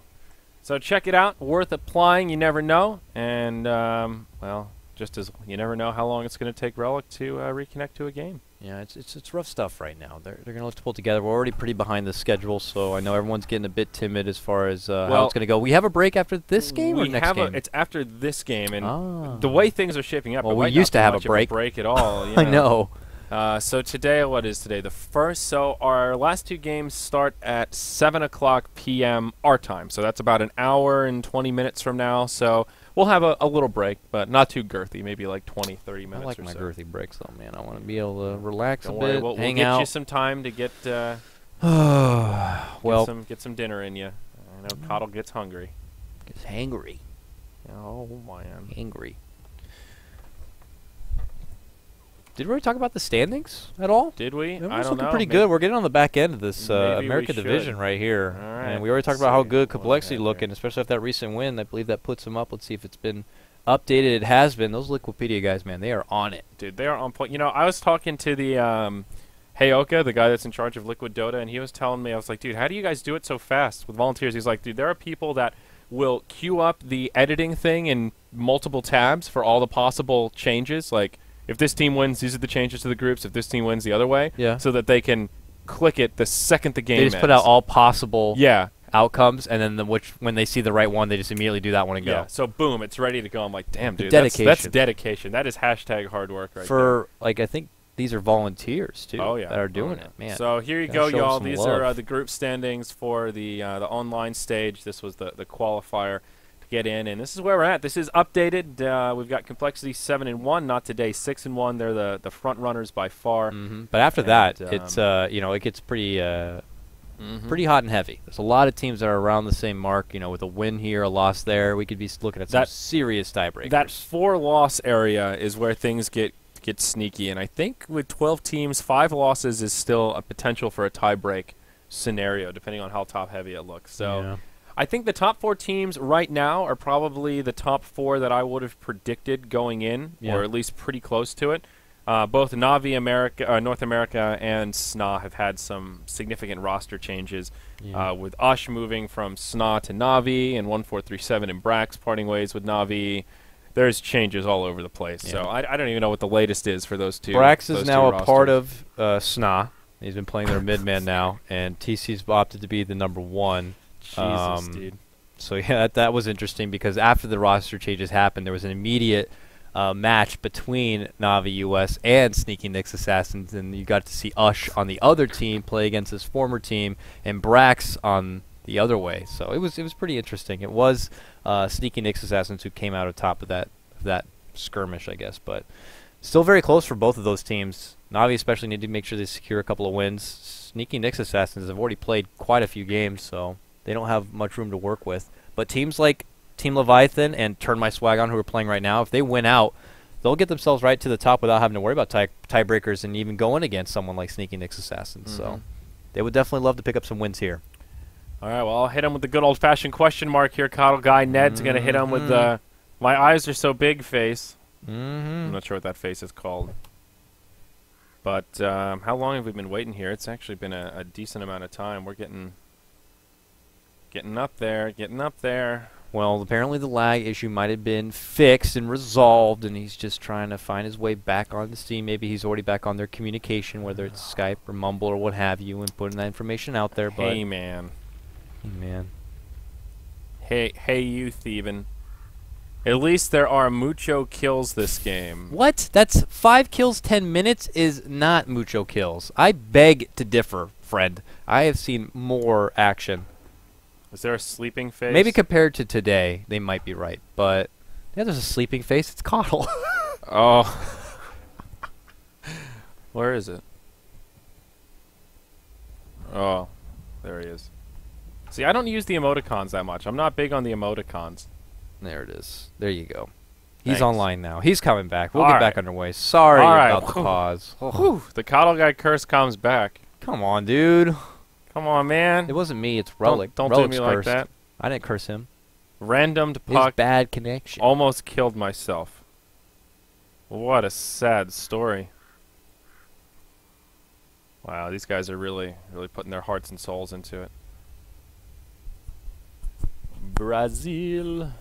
So check it out. Worth applying. You never know. And, well, just as you never know how long it's going to take Relic to reconnect to a game. Yeah, it's rough stuff right now. They're going to look to pull together. We're already pretty behind the schedule, so I know everyone's getting a bit timid as far as how it's going to go. We have a break after this game or next game? It's after this game, and the way things are shaping up, well, we used to have a break at all. You I know. So today, what is today? The 1st. So our last two games start at 7 o'clock p.m. our time. So that's about an hour and 20 minutes from now. So we'll have a little break, but not too girthy. Maybe like 20, 30 minutes. I like or my so. Girthy breaks, though, man. I want to be able to relax Don't a worry, bit, we'll hang get out. you some time to get get some dinner in you. I know Coddle gets hungry. Gets hangry. Oh man, angry. Did we already talk about the standings at all? Did we? I don't know. Pretty good. We're getting on the back end of this America division right here. All right, and we already talked about how good Complexity looking, especially after that recent win. I believe that puts them up. Let's see if it's been updated. It has been. Those Liquipedia guys, man, they are on it. Dude, they are on point. You know, I was talking to the Heyoka, the guy that's in charge of Liquid Dota, and he was telling me, I was like, dude, how do you guys do it so fast with volunteers? He's like, dude, there are people that will queue up the editing thing in multiple tabs for all the possible changes, like if this team wins, these are the changes to the groups. If this team wins, the other way. Yeah. So that they can click it the second the game ends. They just put out all possible outcomes, and then when they see the right one, they just immediately do that one and go. Yeah. So boom, it's ready to go. I'm like, damn, dude, dedication. That's dedication. That is hashtag hard work right there. Like, I think these are volunteers too. Oh yeah. That are doing it, man. So here you go, y'all. These are the group standings for the online stage. This was the qualifier. Get in, and this is where we're at. This is updated. We've got Complexity 7-1, not today 6-1. They're the front runners by far. But after that, it's it gets pretty pretty hot and heavy. There's a lot of teams that are around the same mark. You know, with a win here, a loss there, we could be looking at some serious tiebreakers. That 4-loss area is where things get sneaky, and I think with 12 teams, 5 losses is still a potential for a tiebreak scenario, depending on how top heavy it looks. So. Yeah. I think the top 4 teams right now are probably the top 4 that I would have predicted going in, or at least pretty close to it. both Navi America, North America, and SNA have had some significant roster changes, with Ush moving from SNA to Navi, and 1437 and Brax parting ways with Navi. There's changes all over the place, so I don't even know what the latest is for those two. Brax is now a part of SNA. He's been playing their mid-man now, and TC's opted to be the number 1. Jesus, dude. So yeah, that was interesting because after the roster changes happened, there was an immediate match between Navi US and Sneaky Nick's Assassins, and you got to see Ush on the other team play against his former team, and Brax on the other way. So it was pretty interesting. It was Sneaky Nick's Assassins who came out on top of that skirmish, I guess, but still very close for both of those teams. Navi especially need to make sure they secure a couple of wins. Sneaky Nick's Assassins have already played quite a few games, so they don't have much room to work with. But teams like Team Leviathan and Turn My Swag On, who are playing right now, if they win out, they'll get themselves right to the top without having to worry about tiebreakers and even going against someone like Sneaky Nick's Assassins. So they would definitely love to pick up some wins here. All right, well, I'll hit him with the good old-fashioned question mark here, Coddle Guy. Ned's going to hit him with the "my eyes are so big" face. I'm not sure what that face is called. But how long have we been waiting here? It's actually been a decent amount of time. We're getting up there, getting up there. Well, apparently the lag issue might have been fixed and resolved, and he's just trying to find his way back on the Steam. Maybe he's already back on their communication, whether it's Skype or Mumble or what have you, and putting that information out there. Hey, man. Hey, man. Hey, you, Theban. At least there are mucho kills this game. What? That's 5 kills, 10 minutes is not mucho kills. I beg to differ, friend. I have seen more action. Is there a sleeping face? Maybe compared to today, they might be right. But, yeah, there's a sleeping face. It's Coddle. Oh. Where is it? Oh, there he is. See, I don't use the emoticons that much. I'm not big on the emoticons. There it is. There you go. He's Thanks. online now. He's coming back. We'll All get right. back underway. Sorry All right. about the pause. Whew. The Coddle Guy curse comes back. Come on, dude. Come on, man. It wasn't me. It's Relic. Don't do Relic's me like cursed. that. I didn't curse him. Randomed His puck. bad connection. Almost killed myself. What a sad story. Wow, these guys are really putting their hearts and souls into it. Brazil.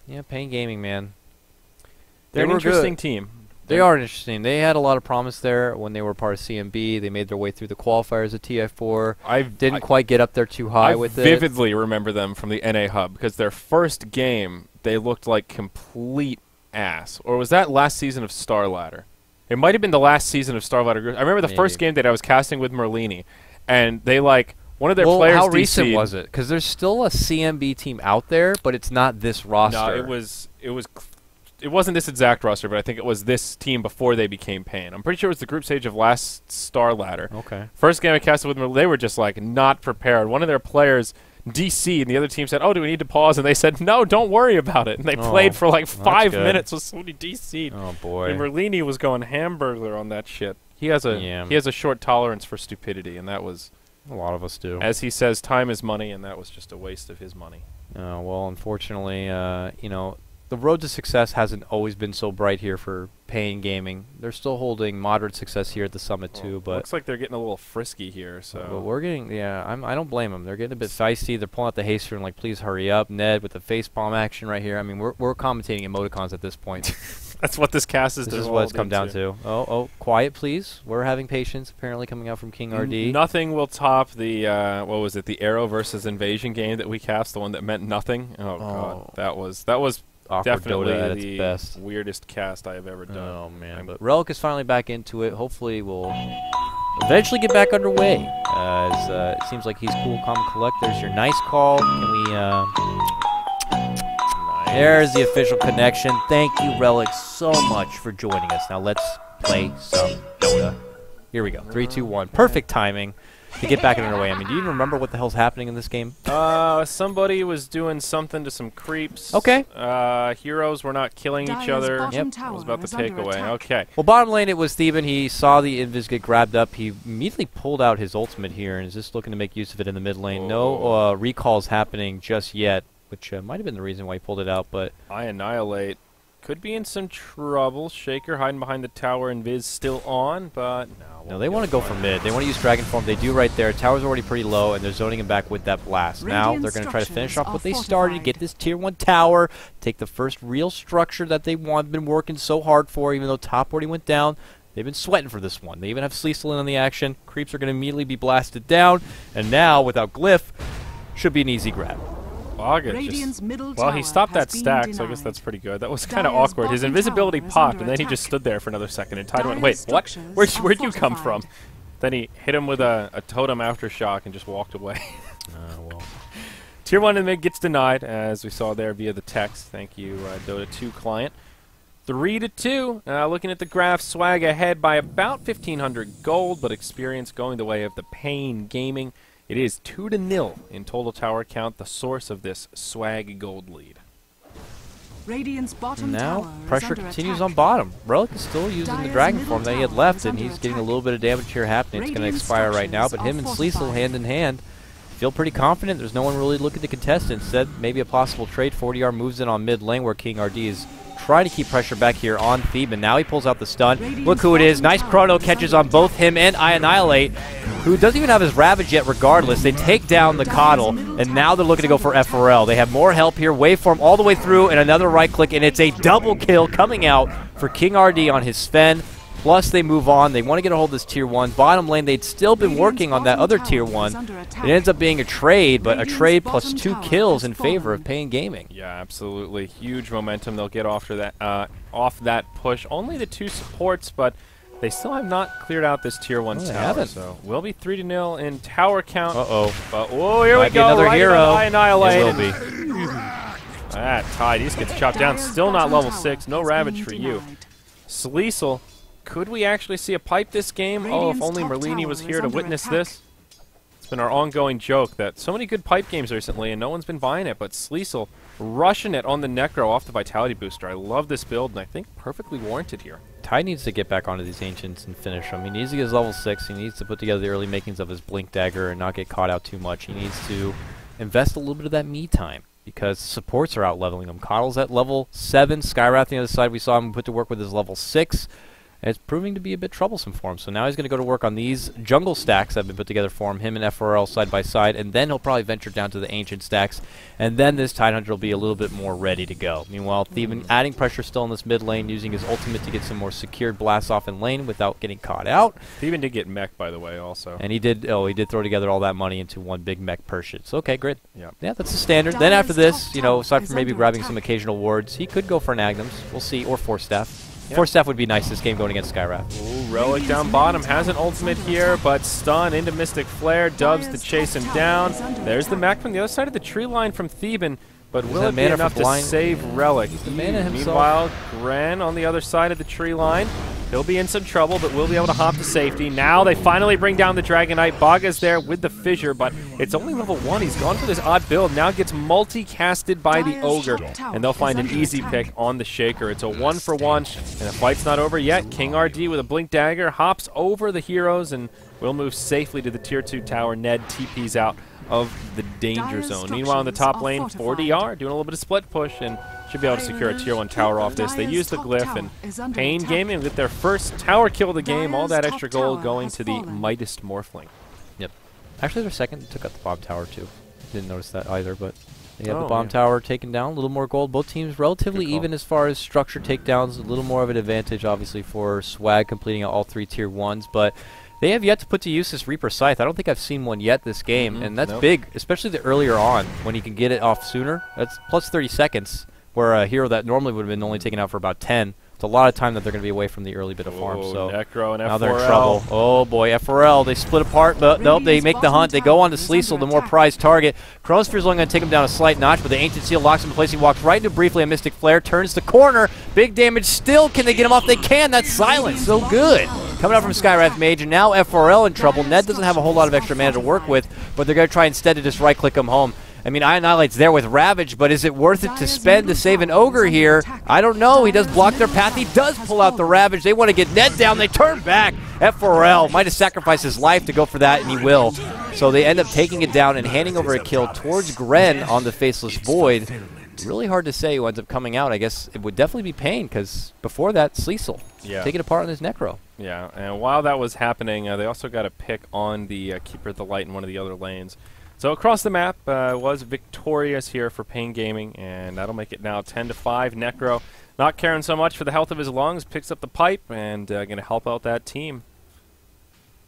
Yeah, paiN Gaming, man. They're an were interesting good. team. They are interesting. They had a lot of promise there when they were part of CMB. They made their way through the qualifiers at TI4. I Didn't quite get up there too high with it. I vividly remember them from the NA Hub because their first game, they looked like complete ass. Or was that last season of Star Ladder? It might have been the last season of Star Ladder. I remember the first game that I was casting with Merlini, and they one of their players how DC'd. recent was it? Because there's still a CMB team out there, but it's not this roster. No, it wasn't this exact roster, but I think it was this team before they became paiN. I'm pretty sure it was the group stage of last Star Ladder. Okay. First game I casted with them, they were just like not prepared. One of their players DC'd, and the other team said, "Oh, do we need to pause?" And they said, "No, don't worry about it." And they played for like 5 minutes with somebody DC'd. Oh boy. And Merlini was going hamburger on that shit. He has a short tolerance for stupidity, and that was, a lot of us do. as he says, time is money, and that was just a waste of his money. Well, unfortunately, the road to success hasn't always been so bright here for paiN Gaming. They're still holding moderate success here at the Summit too, but looks like they're getting a little frisky here. So but we're getting, I don't blame them. They're getting a bit feisty. They're pulling out the haster and like, please hurry up, Ned, with the facepalm action right here. I mean, we're commentating emoticons at this point. that's what this cast is. This is what it's come down to. Oh, quiet, please. We're having patience. Apparently, coming out from King RD. Nothing will top the what was it? The Arrow versus Invasion game that we cast, the one that meant nothing. Oh god, that was Awkward definitely Dota at its the best. weirdest cast I have ever done. Oh man, but Relic is finally back into it. Hopefully, we'll eventually get back underway. As it seems like he's cool, calm, and collect. There's your nice call. Can we? Nice. There's the official connection. Thank you, Relic, so much for joining us. Now let's play some Dota. Here we go. 3, 2, 1. Perfect timing to get back underway. I mean, do you even remember what the hell's happening in this game? Somebody was doing something to some creeps. Okay. Heroes were not killing each Dyer's other. bottom I was tower about is to under take away. attack. Okay. Well, bottom lane, it was Theban. He saw the invis get grabbed up. He immediately pulled out his ultimate here and is just looking to make use of it in the mid lane. No recalls happening just yet, which might have been the reason why he pulled it out. But I annihilate. could be in some trouble. Shaker hiding behind the tower, and Viz still on, but no, they want to go for mid. They want to use Dragon Form. They do right there. Tower's already pretty low, and they're zoning him back with that blast. Now they're going to try to finish off what they started, get this tier 1 tower, take the first real structure that they want, been working so hard for, even though top already went down. They've been sweating for this one. They even have Sleesel in on the action. Creeps are going to immediately be blasted down, and now, without Glyph, should be an easy grab. Well, he stopped that stack, so I guess that's pretty good. That was kind of awkward. His invisibility popped, and then he just stood there for another second, and Tide went, wait, what? Where'd you come from? Then he hit him with a totem aftershock and just walked away. Well. Tier 1 in mid gets denied, as we saw there via the text. Thank you, Dota 2 client. 3-2. Looking at the graph, Swag ahead by about 1,500 gold, but experience going the way of the paiN Gaming. It is 2-0 in total tower count, the source of this Swag gold lead. Now, pressure continues on bottom. Relic is still using the Dragon Form that he had left, and he's getting a little bit of damage here happening. It's going to expire right now, but him and Sleesel hand in hand feel pretty confident. There's no one really looking to contest. Instead, maybe a possible trade. 40R moves in on mid lane where King RD is trying to keep pressure back here on Theban. Now he pulls out the stun. Look who it is. Nice chrono catches on both him and iAnnihilate, who doesn't even have his Ravage yet regardless. They take down the Coddle, and now they're looking to go for FRL. They have more help here. Waveform all the way through, and another right click, and it's a double kill coming out for King RD on his Sven. Plus, they move on. They want to get a hold of this Tier 1. Bottom lane, they'd still been working on that other Tier 1. It ends up being a trade, but a trade plus 2 kills in favor of paiN Gaming. Yeah, absolutely. Huge momentum they'll get off that push. Only the 2 supports, but they still have not cleared out this Tier 1 tower. So we'll be 3-0 in tower count. But, oh, here we go. Another hero. Annihilate. It will be. That Tide, he just gets chopped down. Still not level 6. No Ravage for you. Sleesel. Could we actually see a pipe this game? Oh, if only Merlini was here to witness this. It's been our ongoing joke that so many good pipe games recently and no one's been buying it, but Sleesel rushing it on the Necro off the Vitality Booster. I love this build, and I think perfectly warranted here. Tide needs to get back onto these Ancients and finish them. He needs to get his level 6. He needs to put together the early makings of his Blink Dagger and not get caught out too much. He needs to invest a little bit of that me time, because supports are out leveling him. Coddle's at level 7. Skywrath on the other side, we saw him put to work with his level 6. And it's proving to be a bit troublesome for him. So now he's going to go to work on these jungle stacks that have been put together for him and FRL side by side, and then he'll probably venture down to the ancient stacks, and then this Tidehunter will be a little bit more ready to go. Meanwhile, Theban adding pressure still in this mid lane, using his ultimate to get some more secured blasts off in lane without getting caught out. Theban did get mech, by the way, also. And he did throw together all that money into one big mech purchase. Okay, great. Yep. Yeah, that's the standard. Then after this, you know, aside from maybe grabbing some occasional wards, he could go for an Agnes. We'll see, or Force Staff. Yep. Force Staff would be nice this game going against Skywrath. Ooh, Relic down bottom, has an ultimate here, but stun into Mystic Flare, Dubs to chase him down. There's the mech from the other side of the tree line from Theban, but will it be enough to save Relic? Meanwhile, Gren on the other side of the tree line. He'll be in some trouble, but will be able to hop to safety. Now they finally bring down the Dragon Knight. Baga's there with the Fissure, but it's only level 1. He's gone for this odd build. Now gets multi-casted by the Ogre, and they'll find an easy pick on the Shaker. It's a 1-for-1, and the fight's not over yet. King RD with a Blink Dagger hops over the heroes and will move safely to the Tier 2 tower. Ned TP's out of the danger zone. Meanwhile, in the top lane, 4DR doing a little bit of split push and should be able to secure a Tier 1 tower off this. They use the Glyph, and paiN Gaming with their first tower kill of the game. All that extra gold going to the Midas Morphling. Yep. Actually, their second took out the bomb tower, too. Didn't notice that either, but they have the bomb tower taken down. A little more gold. Both teams relatively even as far as structure takedowns. A little more of an advantage, obviously, for Swag completing out all 3 Tier 1s, but they have yet to put to use this Reaper Scythe. I don't think I've seen one yet this game, and that's big, especially the earlier on when he can get it off sooner. That's plus 30 seconds, where a hero that normally would have been only taken out for about 10. It's a lot of time that they're going to be away from the early bit of farm. So Necro and now they're in trouble. Oh boy, FRL, they split apart, but nope, they make the hunt. They go on to Sleesel, the more prized target. Chronosphere's only going to take him down a slight notch, but the Ancient Seal locks him in place. He walks right into briefly a Mystic Flare, turns the corner. Big damage still. Can they get him off? They can. That's silence. So good. Coming out from Skywrath Mage, and now FRL in trouble. Ned doesn't have a whole lot of extra mana to work with, but they're going to try iinstead to just right-click him home. I mean, iAnnihilate's there with Ravage, but is it worth it to spend to save an Ogre here? I don't know. He does block their path. He does pull out the Ravage. They want to get Ned down. They turn back. FRL might have sacrificed his life to go for that, and he will. So they end up taking it down and handing over a kill towards Gren on the Faceless Void. really hard to say who ends up coming out. I guess it would definitely be paiN, because before that, Sleesel. Yeah. Take it apart on this Necro. Yeah, and while that was happening, they also got a pick on the Keeper of the Light in one of the other lanes. So across the map was victorious here for paiN Gaming, and that'll make it now 10-5. Necro, not caring so much for the health of his lungs, picks up the pipe and going to help out that team.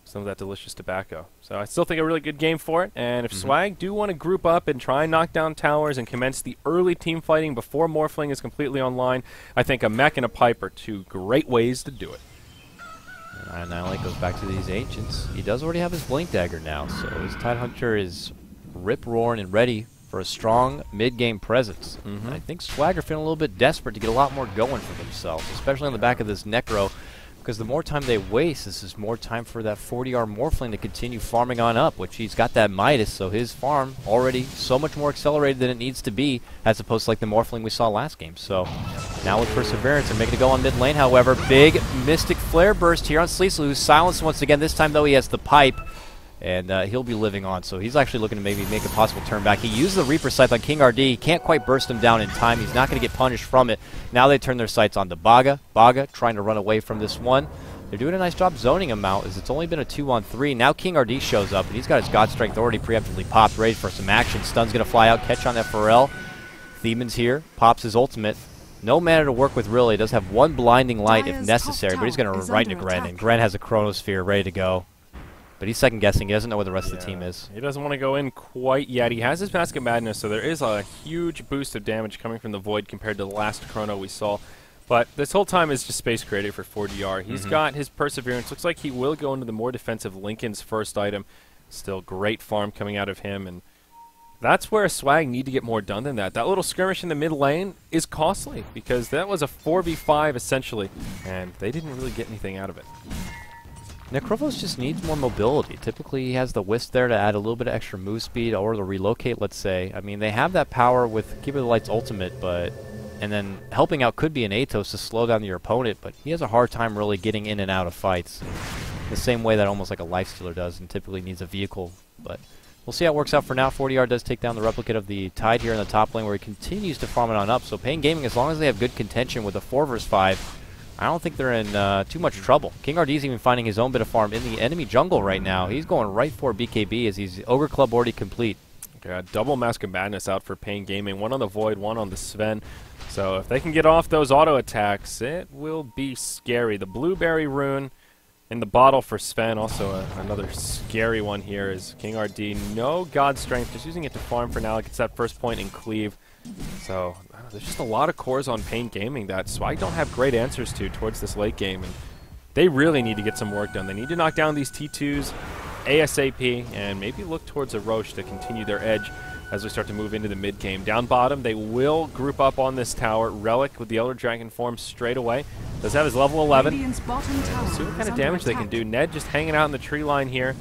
Some of that delicious tobacco. So I still think a really good game for it, and if Swag do want to group up and try and knock down towers and commence the early team fighting before Morphling is completely online, I think a mech and a pipe are two great ways to do it. And Annihilate goes back to these Ancients. He does already have his Blink Dagger now, so his Tidehunter is rip-roaring and ready for a strong mid-game presence. I think Swag are feeling a little bit desperate to get a lot more going for themselves, especially on the back of this Necro, because the more time they waste, this is more time for that 40R Morphling to continue farming on up, which he's got that Midas, so his farm already so much more accelerated than it needs to be, as opposed to like the Morphling we saw last game. So now with Perseverance, they're making it go on mid lane, however. Big Mystic Flare burst here on Sleesel, who's silenced once again. This time, though, he has the pipe, and he'll be living on. So he's actually looking to maybe make a possible turn back. He used the Reaper Scythe on King RD. Can't quite burst him down in time. He's not going to get punished from it. Now they turn their sights on to Baga. Baga trying to run away from this one. They're doing a nice job zoning him out, as it's only been a 2-on-3. Now King RD shows up, and he's got his God Strength already preemptively popped, ready for some action. Stun's going to fly out, catch on that Pharrell. Theeman's here, pops his ultimate. No mana to work with, really. He does have one Blinding Light if necessary, but he's going to run right into Gren, and Gren has a Chronosphere ready to go. But he's second-guessing. He doesn't know where the rest of the team is. He doesn't want to go in quite yet. He has his Mask of Madness, so there is a huge boost of damage coming from the Void compared to the last Chrono we saw. But this whole time is just space created for 4DR. He's got his Perseverance. Looks like he will go into the more defensive Lincoln's first item. Still great farm coming out of him, and that's where Swag need to get more done than that. That little skirmish in the mid lane is costly, because that was a 4v5 essentially, and they didn't really get anything out of it. Necrovos just needs more mobility. Typically, he has the Wisp there to add a little bit of extra move speed or to relocate, let's say. I mean, they have that power with Keeper of the Light's ultimate, but... And then helping out could be an Atos to slow down your opponent, but he has a hard time really getting in and out of fights. The same way that almost like a Lifestealer does, and typically needs a vehicle. But we'll see how it works out for now. 40R does take down the replicate of the Tide here in the top lane, where he continues to farm it on up. So paiN Gaming, as long as they have good contention with a 4 vs 5, I don't think they're in too much trouble. King RD's even finding his own bit of farm in the enemy jungle right now. He's going right for BKB as he's Ogre Club already complete. Okay, double Mask of Madness out for paiN Gaming. One on the Void, one on the Sven. So if they can get off those auto attacks, it will be scary. The Blueberry Rune in the bottle for Sven. Also another scary one here is King RD. No God Strength, just using it to farm for now. Gets that first point in cleave. So there's just a lot of cores on paiN Gaming that Swag don't have great answers to towards this late game. And they really need to get some work done. They need to knock down these T2s ASAP and maybe look towards a Roche to continue their edge as we start to move into the mid-game. Down bottom, they will group up on this tower. Relic with the Elder Dragon form straight away. Does have his level 11. See what kind of damage they can do. Ned just hanging out in the tree line here.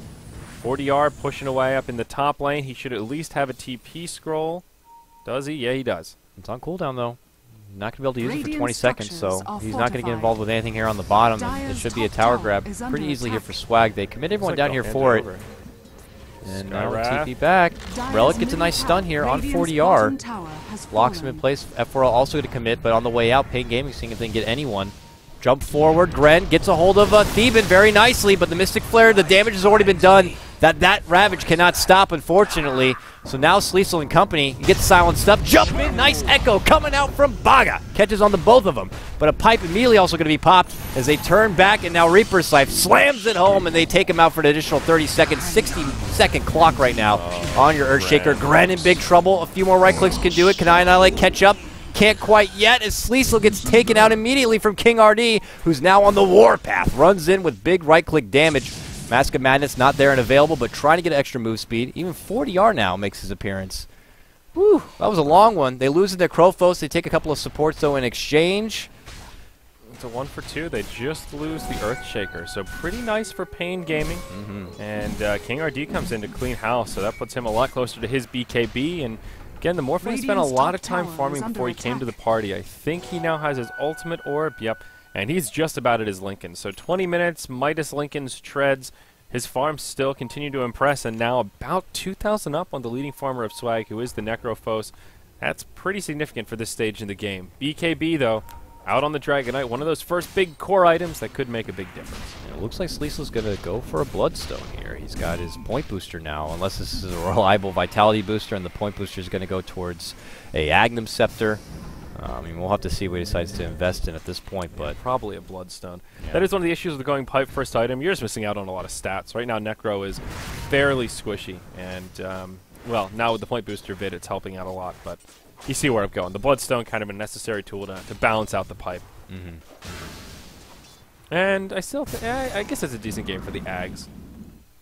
40R pushing away up in the top lane. He should at least have a TP scroll. Does he? Yeah, he does. It's on cooldown, though. Not going to be able to use it for 20 seconds, so he's not going to get involved with anything here on the bottom. And it should be a tower grab pretty easily here for Swag. They commit everyone down here for it. And now TP back. Relic gets a nice stun here on 40R. Locks him in place. F4L also going to commit, but on the way out, paiN Gaming seeing if they can get anyone. Jump forward. Gren gets a hold of Theban very nicely, but the Mystic Flare, the damage has already been done. That Ravage cannot stop, unfortunately. So now Sleesel and company, he gets silenced up. Jump in, nice echo coming out from Baga. Catches on the both of them. But a pipe immediately also going to be popped as they turn back, and now Reaper's Scythe slams it home, and they take him out for an additional 30 seconds. 60-second clock right now on your Earthshaker. Gren in big trouble. A few more right clicks can do it. Can Annihilate catch up? Can't quite yet as Sleesel gets taken out immediately from King RD, who's now on the warpath. Runs in with big right-click damage. Mask of Madness not there and available, but trying to get extra move speed. Even 40R now makes his appearance. Whew, that was a long one. They lose their Crowphos. They take a couple of supports, though, in exchange. It's a 1 for 2. They just lose the Earthshaker. So pretty nice for paiN Gaming. And King RD comes in to clean house, so that puts him a lot closer to his BKB. And again, the Morphling spent a lot of time farming before he came to the party. I think he now has his ultimate orb. Yep. And he's just about at his Lincoln. So 20 minutes, Midas Lincoln's treads. His farms still continue to impress, and now about 2,000 up on the leading farmer of Swag, who is the Necrophos. That's pretty significant for this stage in the game. BKB, though, out on the Dragonite, one of those first big core items that could make a big difference. Yeah, it looks like Sleesel's going to go for a Bloodstone here. He's got his point booster now, unless this is a reliable Vitality booster, and the point booster is going to go towards a Agnum Scepter. I mean, we'll have to see what he decides to invest in at this point, but... Probably a Bloodstone. Yeah. That is one of the issues with going Pipe first item. You're just missing out on a lot of stats. Right now, Necro is fairly squishy, and, well, now with the point booster vid, it's helping out a lot, but you see where I'm going. The Bloodstone kind of a necessary tool to balance out the Pipe. And I still I guess it's a decent game for the Ags.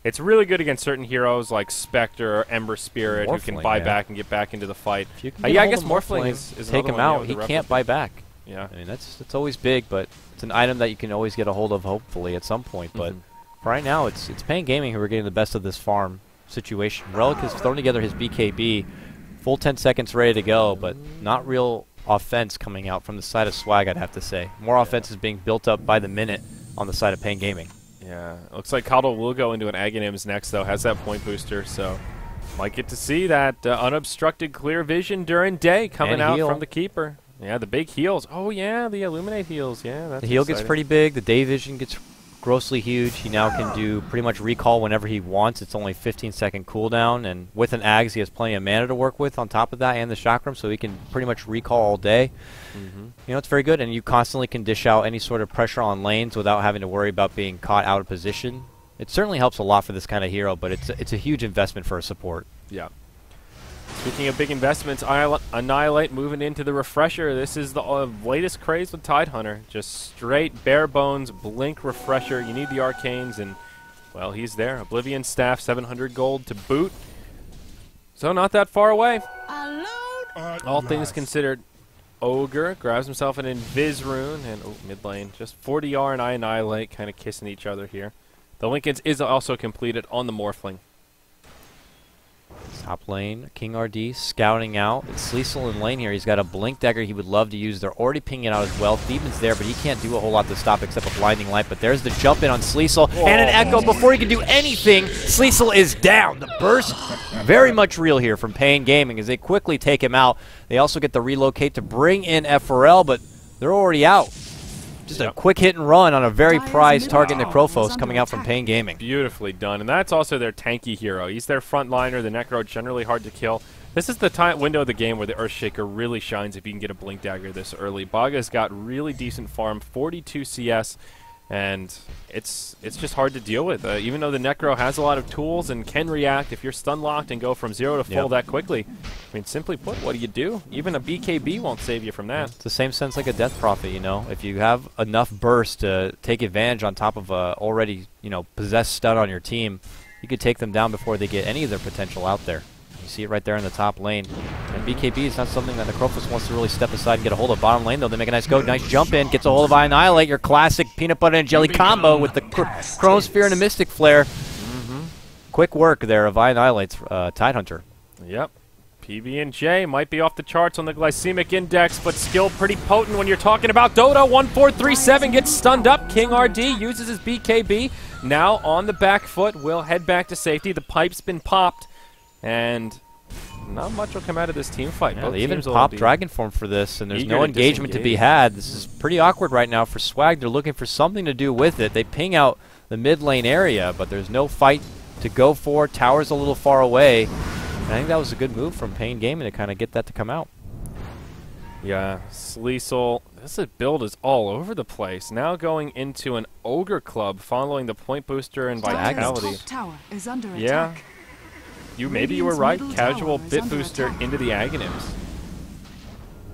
It's really good against certain heroes like Spectre or Ember Spirit who can buy back and get back into the fight. Yeah, I guess Morphling is take him out. He can't buy back. Yeah. I mean, that's always big, but it's an item that you can always get a hold of, hopefully, at some point. But for right now, it's paiN Gaming who are getting the best of this farm situation. Relic has thrown together his BKB, full 10 seconds ready to go, but not real offense coming out from the side of Swag, I'd have to say. More offense is being built up by the minute on the side of paiN Gaming. Yeah, looks like Coddle will go into an Aghanims next, though. Has that point booster, so might get to see that unobstructed clear vision during day coming out from the Keeper. Yeah, the big heals. Oh, yeah, the Illuminate heals. Yeah, that's the heal exciting. gets pretty big. The day vision gets grossly huge. He now can do pretty much recall whenever he wants. It's only 15-second cooldown, and with an Ags, he has plenty of mana to work with on top of that and the Chakram, so he can pretty much recall all day. You know, it's very good, and you constantly can dish out any sort of pressure on lanes without having to worry about being caught out of position. It certainly helps a lot for this kind of hero, but it's a huge investment for a support. Yeah. Speaking of big investments, Annihilate moving into the Refresher. This is the latest craze with Tidehunter. Just straight, bare bones, blink Refresher. You need the Arcanes, and, well, he's there. Oblivion Staff, 700 gold to boot. So not that far away. All things considered. Ogre grabs himself an Invis Rune, and mid lane, just 40R and Annihilate kind of kissing each other here. The Lincolns is also completed on the Morphling. Top lane, King RD scouting out. It's Sleesel in lane here. He's got a Blink Dagger he would love to use. They're already pinging it out as well. Thiebman's there, but he can't do a whole lot to stop except a Blinding Light. But there's the jump in on Sleesel. And an Echo before he can do anything. Sleesel is down. The burst, very much real here from paiN Gaming as they quickly take him out. They also get the relocate to bring in FRL, but they're already out. Just a quick hit and run on a very prized target, Necrophos, coming out from paiN Gaming. Beautifully done, and that's also their tanky hero. He's their frontliner. The Necro generally hard to kill. This is the window of the game where the Earthshaker really shines if you can get a Blink Dagger this early. Baga's got really decent farm, 42 CS, and it's just hard to deal with. Even though the Necro has a lot of tools and can react, if you're stun locked and go from 0 to full that quickly, I mean, simply put, what do you do? Even a BKB won't save you from that. It's the same sense like a Death Prophet, you know. If you have enough burst to take advantage on top of a already, you know, possessed stun on your team, you could take them down before they get any of their potential out there. You see it right there in the top lane. And BKB is not something that Necrophos wants to really step aside and get a hold of. Bottom lane, though, they make a nice go. Nice jump in. Gets a hold of Annihilate. Your classic peanut butter and jelly combo with the Chronosphere and a Mystic Flare. Quick work there of Annihilate's Tidehunter. Yep. PB&J might be off the charts on the glycemic index, but still pretty potent when you're talking about Dota. 1437 gets stunned up. King RD uses his BKB. Now on the back foot, will head back to safety. The pipe's been popped, and not much will come out of this team fight. Yeah, they even popped Dragon Form for this, and there's no engagement to be had. This is pretty awkward right now for Swag. They're looking for something to do with it. They ping out the mid lane area, but there's no fight to go for. Tower's a little far away. And I think that was a good move from paiN Gaming to kind of get that to come out. Yeah, Sleesel, this build is all over the place. Now going into an Ogre Club following the point booster and Vitality. Tower is under yeah, attack. maybe you were right. Casual bit booster into the Aghanims.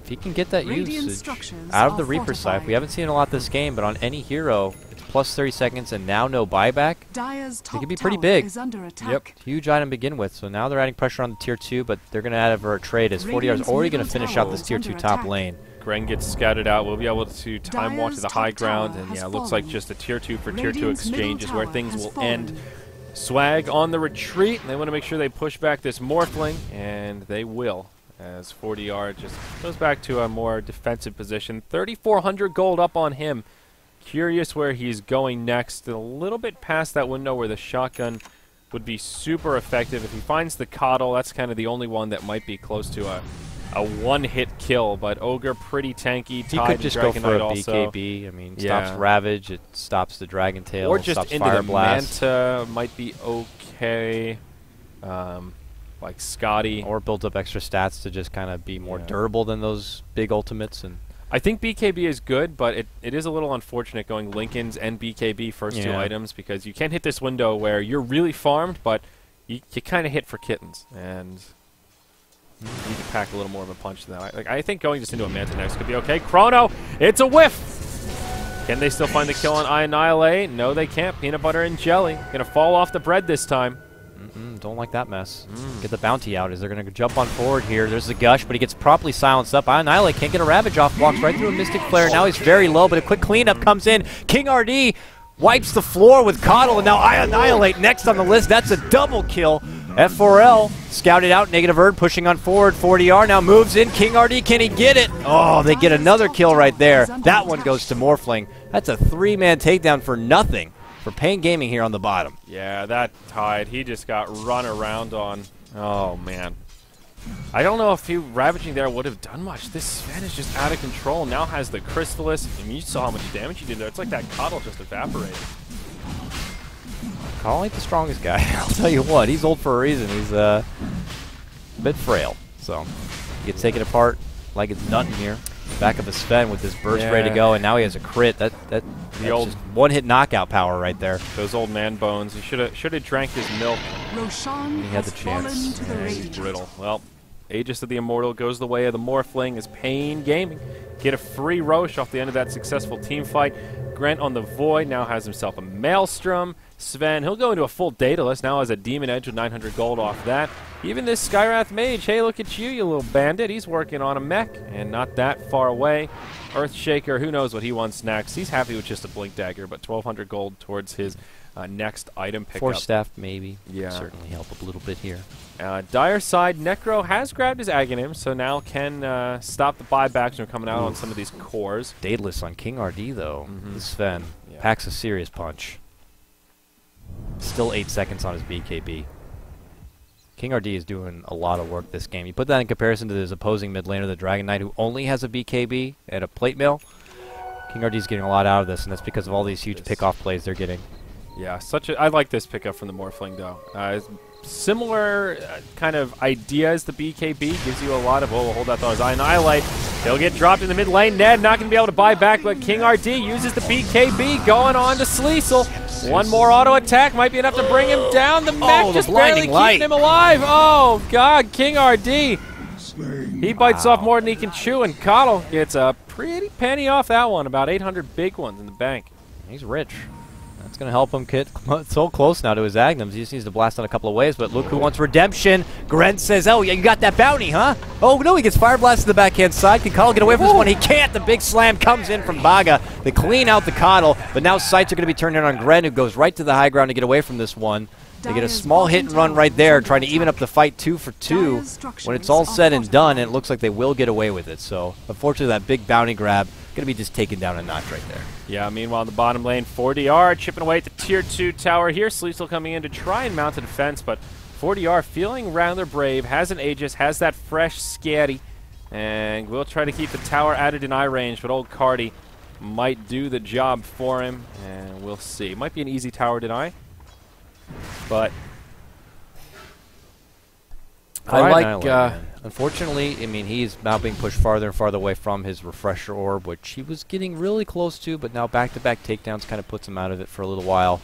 If he can get that usage out of the Reaper side, we haven't seen a lot this game, but on any hero, it's plus 30 seconds and now no buyback. It could be pretty big. Yep. Huge item to begin with. So now they're adding pressure on the tier 2, but they're going to add over a trade as 40R is already going to finish out this tier 2 top lane. Gren gets scouted out. We'll be able to time walk to the high ground, and yeah, it looks like just a tier 2 for tier 2 exchange is where things will end. Swag on the retreat, and they want to make sure they push back this Morphling, and they will, as 40R just goes back to a more defensive position. 3,400 gold up on him. Curious where he's going next. A little bit past that window where the shotgun would be super effective. If he finds the Coddle, that's kind of the only one that might be close to a one-hit kill, but Ogre pretty tanky. He could just go for a BKB. I mean, stops Ravage, it stops the Dragon Tail, or just stops into Fire the Blast. Manta might be okay. Like Scotty. Or build up extra stats to just kind of be more durable than those big ultimates. And I think BKB is good, but it is a little unfortunate going Lincoln's and BKB first two items, because you can hit this window where you're really farmed, but you kind of hit for kittens, and you need to pack a little more of a punch than that. I think going just into a Manta next could be okay. Chrono, it's a whiff! Can they still find the kill on Annihilate? No, they can't. Peanut butter and jelly. Gonna fall off the bread this time. Don't like that mess. Get the bounty out. Is they're going to jump on forward here? There's the Gush, but he gets properly silenced up. Annihilate can't get a Ravage off. Walks right through a Mystic Flare. Now he's very low, but a quick cleanup comes in. King RD wipes the floor with Coddle, and now Annihilate next on the list. That's a double kill. F4L scouted out. Negative Erd pushing on forward. 40R now moves in. King RD, can he get it? Oh, they get another kill right there. That one goes to Morphling. That's a 3-man takedown for nothing for paiN Gaming here on the bottom. Yeah, that tied. He just got run around on. Oh, man. I don't know if Ravaging there would have done much. This Sven is just out of control. Now has the Crystallis. I mean, you saw how much damage he did there. It's like that Coddle just evaporated. Coddle ain't the strongest guy. I'll tell you what. He's old for a reason. He's a bit frail. So, he gets taken apart like it's nothing here. Back of a Sven with this burst ready to go, and now he has a crit. That's just one-hit knockout power right there. Those old man bones. He should have drank his milk. Roashan he had the chance. He's brittle. Well, Aegis of the Immortal goes the way of the Morphling as paiN Gaming get a free Rosh off the end of that successful team fight. Grant on the Void now has himself a Maelstrom. Sven, he'll go into a full Daedalus, now has a Demon Edge with 900 gold off that. Even this Skywrath Mage, hey, look at you little bandit. He's working on a mech, and not that far away. Earthshaker, who knows what he wants next. He's happy with just a Blink Dagger, but 1,200 gold towards his next item pickup. Force Staff, maybe. Yeah. Certainly help a little bit here. Dire side, Necro has grabbed his Aghanim, so now can stop the buybacks from coming out on some of these cores. Daedalus on King RD, though. This Sven packs a serious punch. Still 8 seconds on his BKB. King RD is doing a lot of work this game. You put that in comparison to his opposing mid laner, the Dragon Knight, who only has a BKB and a plate mail. King RD is getting a lot out of this, and that's because of all these huge pick-off plays they're getting. Yeah, I like this pickup from the Morphling, though. Similar kind of idea as the BKB. Gives you a lot of, oh, hold that thought, as I Annihilate. He'll get dropped in the mid lane. Ned not going to be able to buy back, but King RD uses the BKB going on to Sleesel. One more auto attack might be enough to bring him down. The mech just barely keeping him alive. Oh, God, King RD. He bites off more than he can chew, and Coddle gets a pretty penny off that one. About 800 big ones in the bank. He's rich. That's going to help him get so close now to his Agnums. He just needs to blast on a couple of ways, but look who wants redemption. Gren says, oh, yeah, you got that bounty, huh? Oh, no, he gets Fire Blast to the backhand side. Can Coddle get away from this one? He can't. The big slam comes in from Baga. They clean out the Coddle, but now sights are going to be turned in on Gren, who goes right to the high ground to get away from this one. They get a small hit and run right there, trying to even up the fight 2 for 2. When it's all said and done, it looks like they will get away with it. So, unfortunately, that big bounty grab going to be just taken down a notch right there. Yeah, meanwhile, in the bottom lane, 40R chipping away at the Tier 2 tower here. Sleesel coming in to try and mount a defense, but 40R feeling rather brave, has an Aegis, has that fresh Scatty, and will try to keep the tower added in eye range, but old Cardi might do the job for him, and we'll see. Might be an easy tower deny, but I like... Unfortunately, I mean, he's now being pushed farther and farther away from his Refresher Orb, which he was getting really close to, but now back-to-back takedowns kind of puts him out of it for a little while,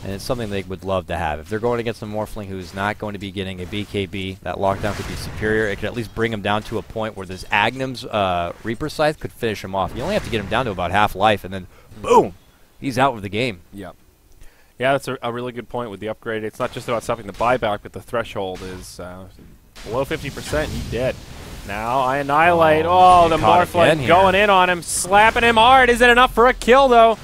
and it's something they would love to have. If they're going against a Morphling who's not going to be getting a BKB, that lockdown could be superior. It could at least bring him down to a point where this Agnum's Reaper Scythe could finish him off. You only have to get him down to about half life, and then, boom, he's out of the game. Yeah. Yeah, that's a really good point with the upgrade. It's not just about stopping the buyback, but the threshold is... below 50%, he dead. Now I Annihilate. Oh, the Morphling going in on him, slapping him hard. Is it enough for a kill, though?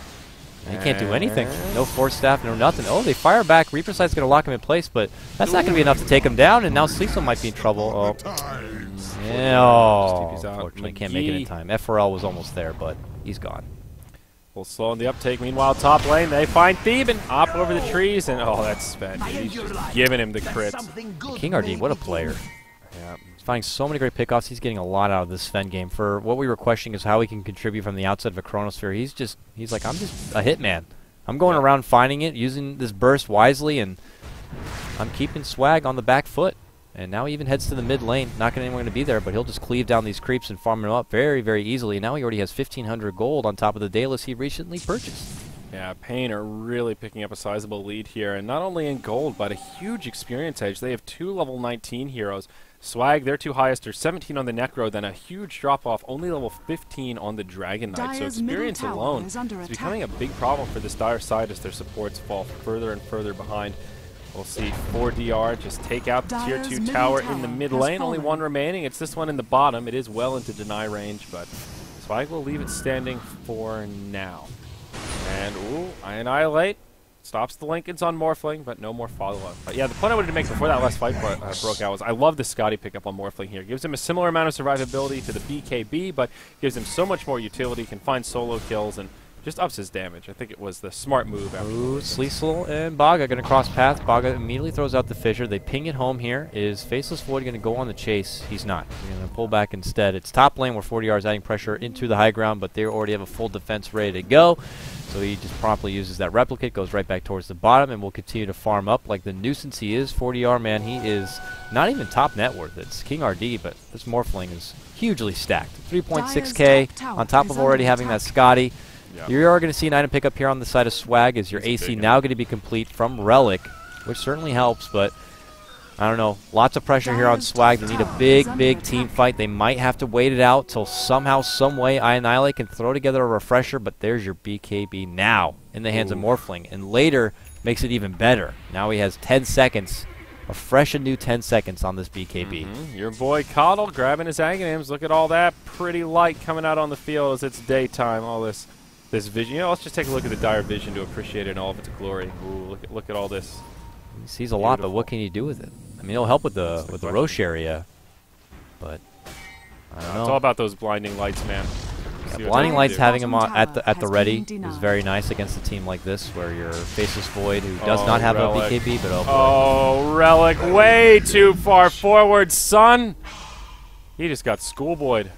He can't do anything. No Force Staff, no nothing. Oh, they fire back. Reaper Sight's going to lock him in place, but that's not going to be enough to take him down, and now Sleesel might be in trouble. Oh, yeah, unfortunately can't make it in time. FRL was almost there, but he's gone. A little slow in the uptake. Meanwhile, top lane, they find Theban. Op over the trees, and oh, that's Sven. He's just giving him the crits. King RD, what a player. Yeah. He's finding so many great pickoffs. He's getting a lot out of this Sven game. For what we were questioning is how he can contribute from the outside of a Chronosphere. He's like, I'm just a hitman. I'm going around finding it, using this burst wisely, and I'm keeping Swag on the back foot. And now he even heads to the mid lane. Not going anyone to be there, but he'll just cleave down these creeps and farm them up very, very easily. Now he already has 1,500 gold on top of the Daedalus he recently purchased. Yeah, paiN are really picking up a sizable lead here, and not only in gold, but a huge experience edge. They have 2 level 19 heroes. Swag, their 2 highest are 17 on the Necro, then a huge drop-off, only level 15 on the Dragon Knight. So experience alone is becoming a big problem for this Dire side as their supports fall further and further behind. We'll see 4DR just take out the tier 2 tower in the mid lane. Only one remaining. It's this one in the bottom. It is well into deny range, but Swag will leave it standing for now. And, ooh, I Annihilate. Stops the Lincolns on Morphling, but no more follow-up. But yeah, the point I wanted to make before that last fight broke out was I love the Scotty pickup on Morphling here. Gives him a similar amount of survivability to the BKB, but gives him so much more utility, can find solo kills, and just ups his damage. I think it was the smart move. Ooh, Sleesel and Baga going to cross paths. Baga immediately throws out the Fissure. They ping it home here. Is Faceless Void going to go on the chase? He's not. He's going to pull back instead. It's top lane where 40R is adding pressure into the high ground, but they already have a full defense ready to go. So he just promptly uses that replicate, goes right back towards the bottom, and will continue to farm up like the nuisance he is. 40R, man, he is not even top net worth. It's King RD, but this Morphling is hugely stacked. 3.6k on top of already having that Scotty. Yep. You are going to see an item pickup here on the side of Swag. Is your AC now going to be complete from Relic, which certainly helps, but I don't know. Lots of pressure here on Swag. They need a big team fight. They might have to wait it out till somehow, some way, I Annihilate can throw together a refresher, but there's your BKB now in the hands of Morphling. And later makes it even better. Now he has 10 seconds, a fresh and new 10 seconds on this BKB. Your boy Coddle grabbing his Aghanims. Look at all that pretty light coming out on the field as it's daytime. All this vision. You know, let's just take a look at the Dire vision to appreciate it in all of its glory. Ooh, look at all this. He sees a lot, but what can you do with it? I mean, it'll help with the Roche area, but I don't know. It's all about those blinding lights, man. Yeah, blinding lights, having him at the ready is very nice against a team like this, where your Faceless Void, who does not have Relic. a BKB, but oh, Relic, way too far forward, son. He just got schoolboyed.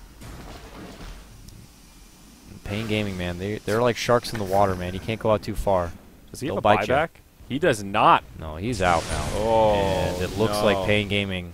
paiN Gaming, man, they're like sharks in the water, man. You can't go out too far. Does he have a buyback? He does not. No, he's out now. Oh, and it looks like paiN Gaming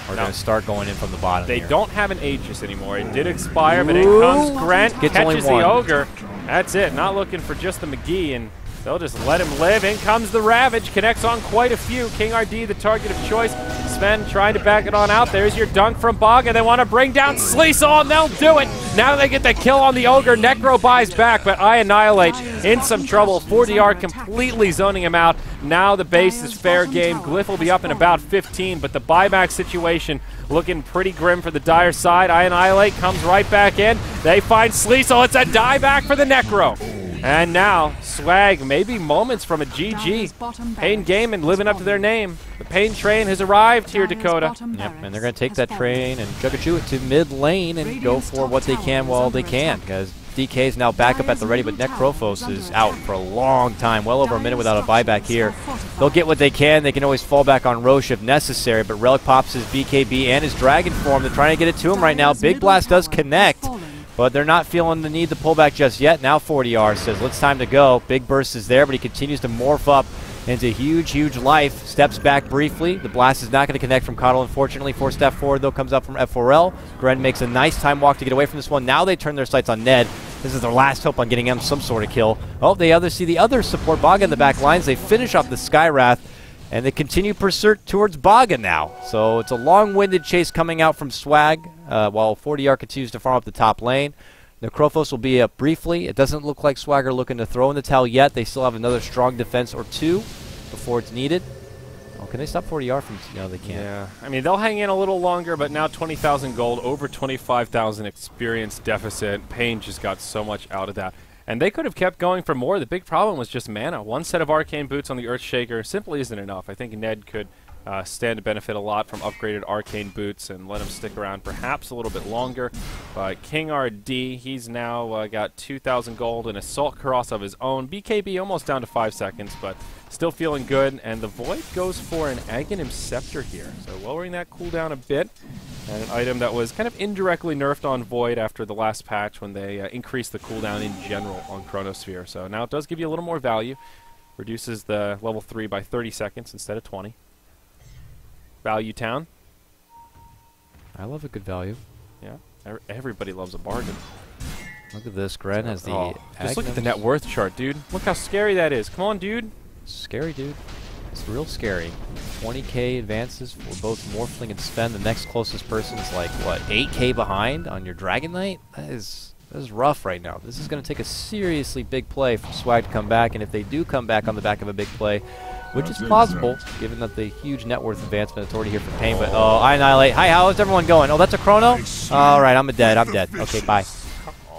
are going to start going in from the bottom. They here. don't have an Aegis anymore. It did expire, but in comes Grant, catches the Ogre. That's it. Not looking for just the McGee, and they'll just let him live. In comes the Ravage. Connects on quite a few. King RD, the target of choice. Sven trying to back it on out. There's your dunk from Baga. They want to bring down Sleesel, and they'll do it. Now they get the kill on the Ogre. Necro buys back, but I Annihilate in some trouble. 4DR completely zoning him out. Now the base is fair game. Glyph will be up in about 15, but the buyback situation looking pretty grim for the Dire side. I Annihilate comes right back in. They find Sleesel. It's a dieback for the Necro. And now, Swag, maybe moments from a GG. paiN Gaming living up to their name. The paiN train has arrived here, Dakota. Yep, and they're going to take that train and chug-a-chew it to mid lane and go for what they can while they can, because DK is now back up at the ready, but Necrophos is out for a long time, well over a minute without a buyback here. They'll get what they can. They can always fall back on Roche if necessary, but Relic pops his BKB and his Dragon form. They're trying to get it to him right now. Big Blast does connect, but they're not feeling the need to pull back just yet. Now 40R says, it's time to go. Big Burst is there, but he continues to morph up into huge life. Steps back briefly. The blast is not going to connect from Coddle, unfortunately. 4-step forward, though, comes up from F4L. Gren makes a nice time walk to get away from this one. Now they turn their sights on Ned. This is their last hope on getting him some sort of kill. Oh, they see the other support, Baga, in the back lines. They finish off the Skywrath, and they continue pursuit towards Baga now. So it's a long-winded chase coming out from Swag, while 40R continues to farm up the top lane. Necrophos will be up briefly. It doesn't look like Swag are looking to throw in the towel yet. They still have another strong defense or two before it's needed. Oh, can they stop 40R from... No, they can't. Yeah. I mean, they'll hang in a little longer, but now 20,000 gold, over 25,000 experience deficit. paiN just got so much out of that. And they could have kept going for more. The big problem was just mana. One set of Arcane Boots on the Earthshaker simply isn't enough. I think Ned could stand to benefit a lot from upgraded arcane boots and let him stick around perhaps a little bit longer. But King RD, he's now got 2,000 gold, and Assault Cross of his own. BKB almost down to 5 seconds, but still feeling good. And the Void goes for an Aghanim Scepter here, so lowering that cooldown a bit. And an item that was kind of indirectly nerfed on Void after the last patch when they increased the cooldown in general on Chronosphere. So now it does give you a little more value. Reduces the level 3 by 30 seconds instead of 20. Value town. I love a good value. Yeah, everybody loves a bargain. Look at this. Gren has the just look at the net worth chart, dude. Look how scary that is. Come on, dude. Scary, dude. It's real scary. 20k advances for both Morphling and Sven. The next closest person is like, what, 8k behind on your Dragon Knight? That is rough right now. This is going to take a seriously big play for Swag to come back, and if they do come back on the back of a big play, which is plausible, given that the huge net worth advancement is already here for paiN. But, oh, I annihilate. Hi, how is everyone going? Oh, that's a chrono? All right, I'm dead. Okay, bye.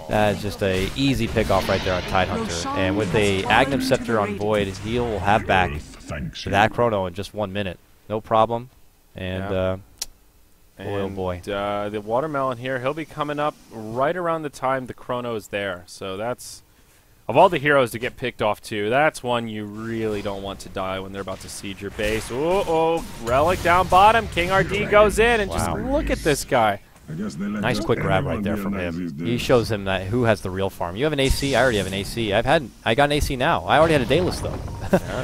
That is just a easy pick-off right there on Tidehunter. And with a Aghanim Scepter on Void, he'll have back that chrono in just 1 minute. No problem. And, boy, oh boy. The Watermelon here, he'll be coming up right around the time the chrono is there. So that's... Of all the heroes to get picked off to, that's one you really don't want to die when they're about to siege your base. Oh, Relic down bottom. King RD goes in, and just look at this guy. Nice quick grab right there from him. He shows him that who has the real farm. You have an AC? I already have an AC. I got an AC now. I already had a Daedalus though.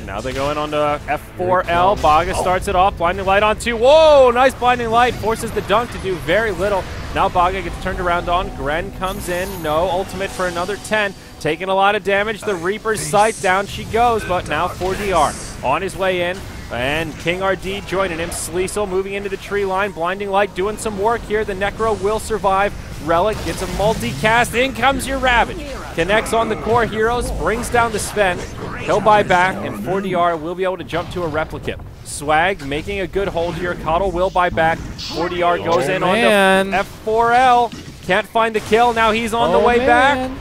Now they go in on the F4L. Baga starts it off. Blinding Light on 2. Whoa, nice Blinding Light. Forces the dunk to do very little. Now Baga gets turned around on. Gren comes in. No ultimate for another 10. Taking a lot of damage. The Reaper's Sight, down she goes, but now 4DR on his way in. And King RD joining him. Sleesel moving into the tree line. Blinding Light doing some work here. The Necro will survive. Relic gets a multi-cast. In comes your Ravage. Connects on the core heroes. Brings down the Sven. He'll buy back, and 4DR will be able to jump to a Replicant. Swag making a good hold here. Coddle will buy back. 4DR goes in on the F4L. Can't find the kill. Now he's on the way back.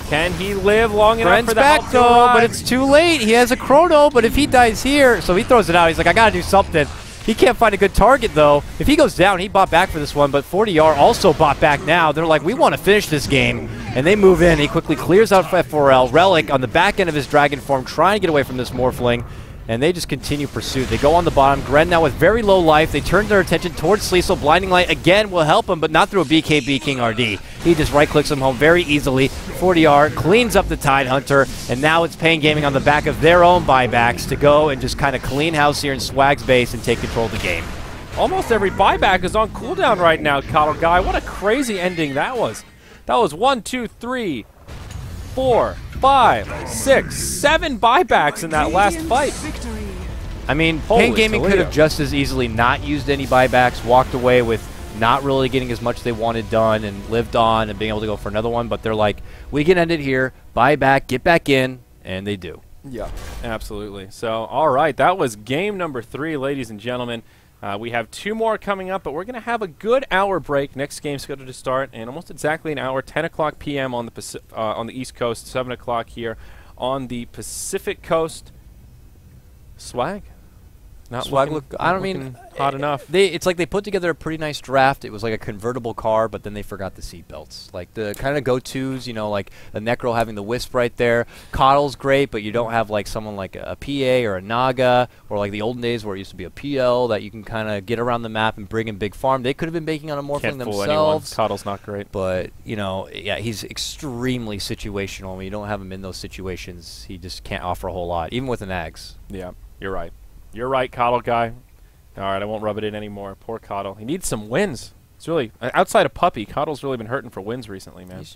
Can he live long enough for the help to arrive? But it's too late. He has a chrono, but if he dies here, so he throws it out. He's like, I gotta do something. He can't find a good target though. If he goes down, he bought back for this one, but 40R also bought back now. They're like, we want to finish this game. And they move in. He quickly clears out F4L. Relic on the back end of his dragon form, trying to get away from this Morphling. And they just continue pursuit. They go on the bottom. Gren now with very low life. They turn their attention towards Sleesel. Blinding Light again will help him, but not through a BKB King RD. He just right-clicks him home very easily. 40R cleans up the Tidehunter, and now it's paiN Gaming on the back of their own buybacks to go and just kind of clean house here in Swag's base and take control of the game. Almost every buyback is on cooldown right now, Coddle Guy. What a crazy ending that was. That was 1, 2, 3, 4, 5, 6, 7 buybacks in that last fight. I mean, paiN Gaming could have just as easily not used any buybacks, walked away with not really getting as much they wanted done, and lived on and being able to go for another one. But they're like, we can end it here, buy back, get back in, and they do. Yeah, absolutely. So, all right, that was game number 3, ladies and gentlemen. We have 2 more coming up, but we're going to have a good hour break. Next game scheduled to start in almost exactly an hour, 10 o'clock p.m. on the East Coast, 7 o'clock here on the Pacific Coast. Swag? Swag look, I don't mean hot enough. It's like they put together a pretty nice draft. It was like a convertible car, but then they forgot the seatbelts. Like the kind of go-tos, you know, like the Necro having the Wisp right there. Coddle's great, but you don't have like someone like a PA or a Naga, or like the olden days where it used to be a PL that you can kind of get around the map and bring in big farm. They could have been baking on a Morphling themselves. Coddle's not great. But, you know, yeah, he's extremely situational. When you don't have him in those situations, he just can't offer a whole lot, even with an Ags. Yeah, you're right. You're right, Coddle Guy. All right, I won't rub it in anymore. Poor Coddle. He needs some wins. It's really, outside of Puppy, Coddle's really been hurting for wins recently, man. There's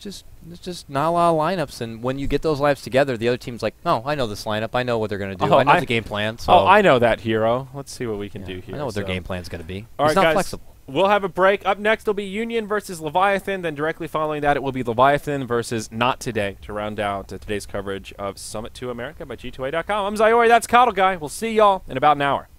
just not a lot of lineups, and when you get those lineups together, the other team's like, oh, I know this lineup. I know what they're going to do. I know the game plan. So I know that hero. Let's see what we can do here. I know what their game plan's going to be. All right, not guys, flexible. We'll have a break. Up next will be Union versus Leviathan. Then directly following that, it will be Leviathan versus Not Today to round out today's coverage of Summit to America by G2A.com. I'm Zyori. That's Coddle Guy. We'll see y'all in about an hour.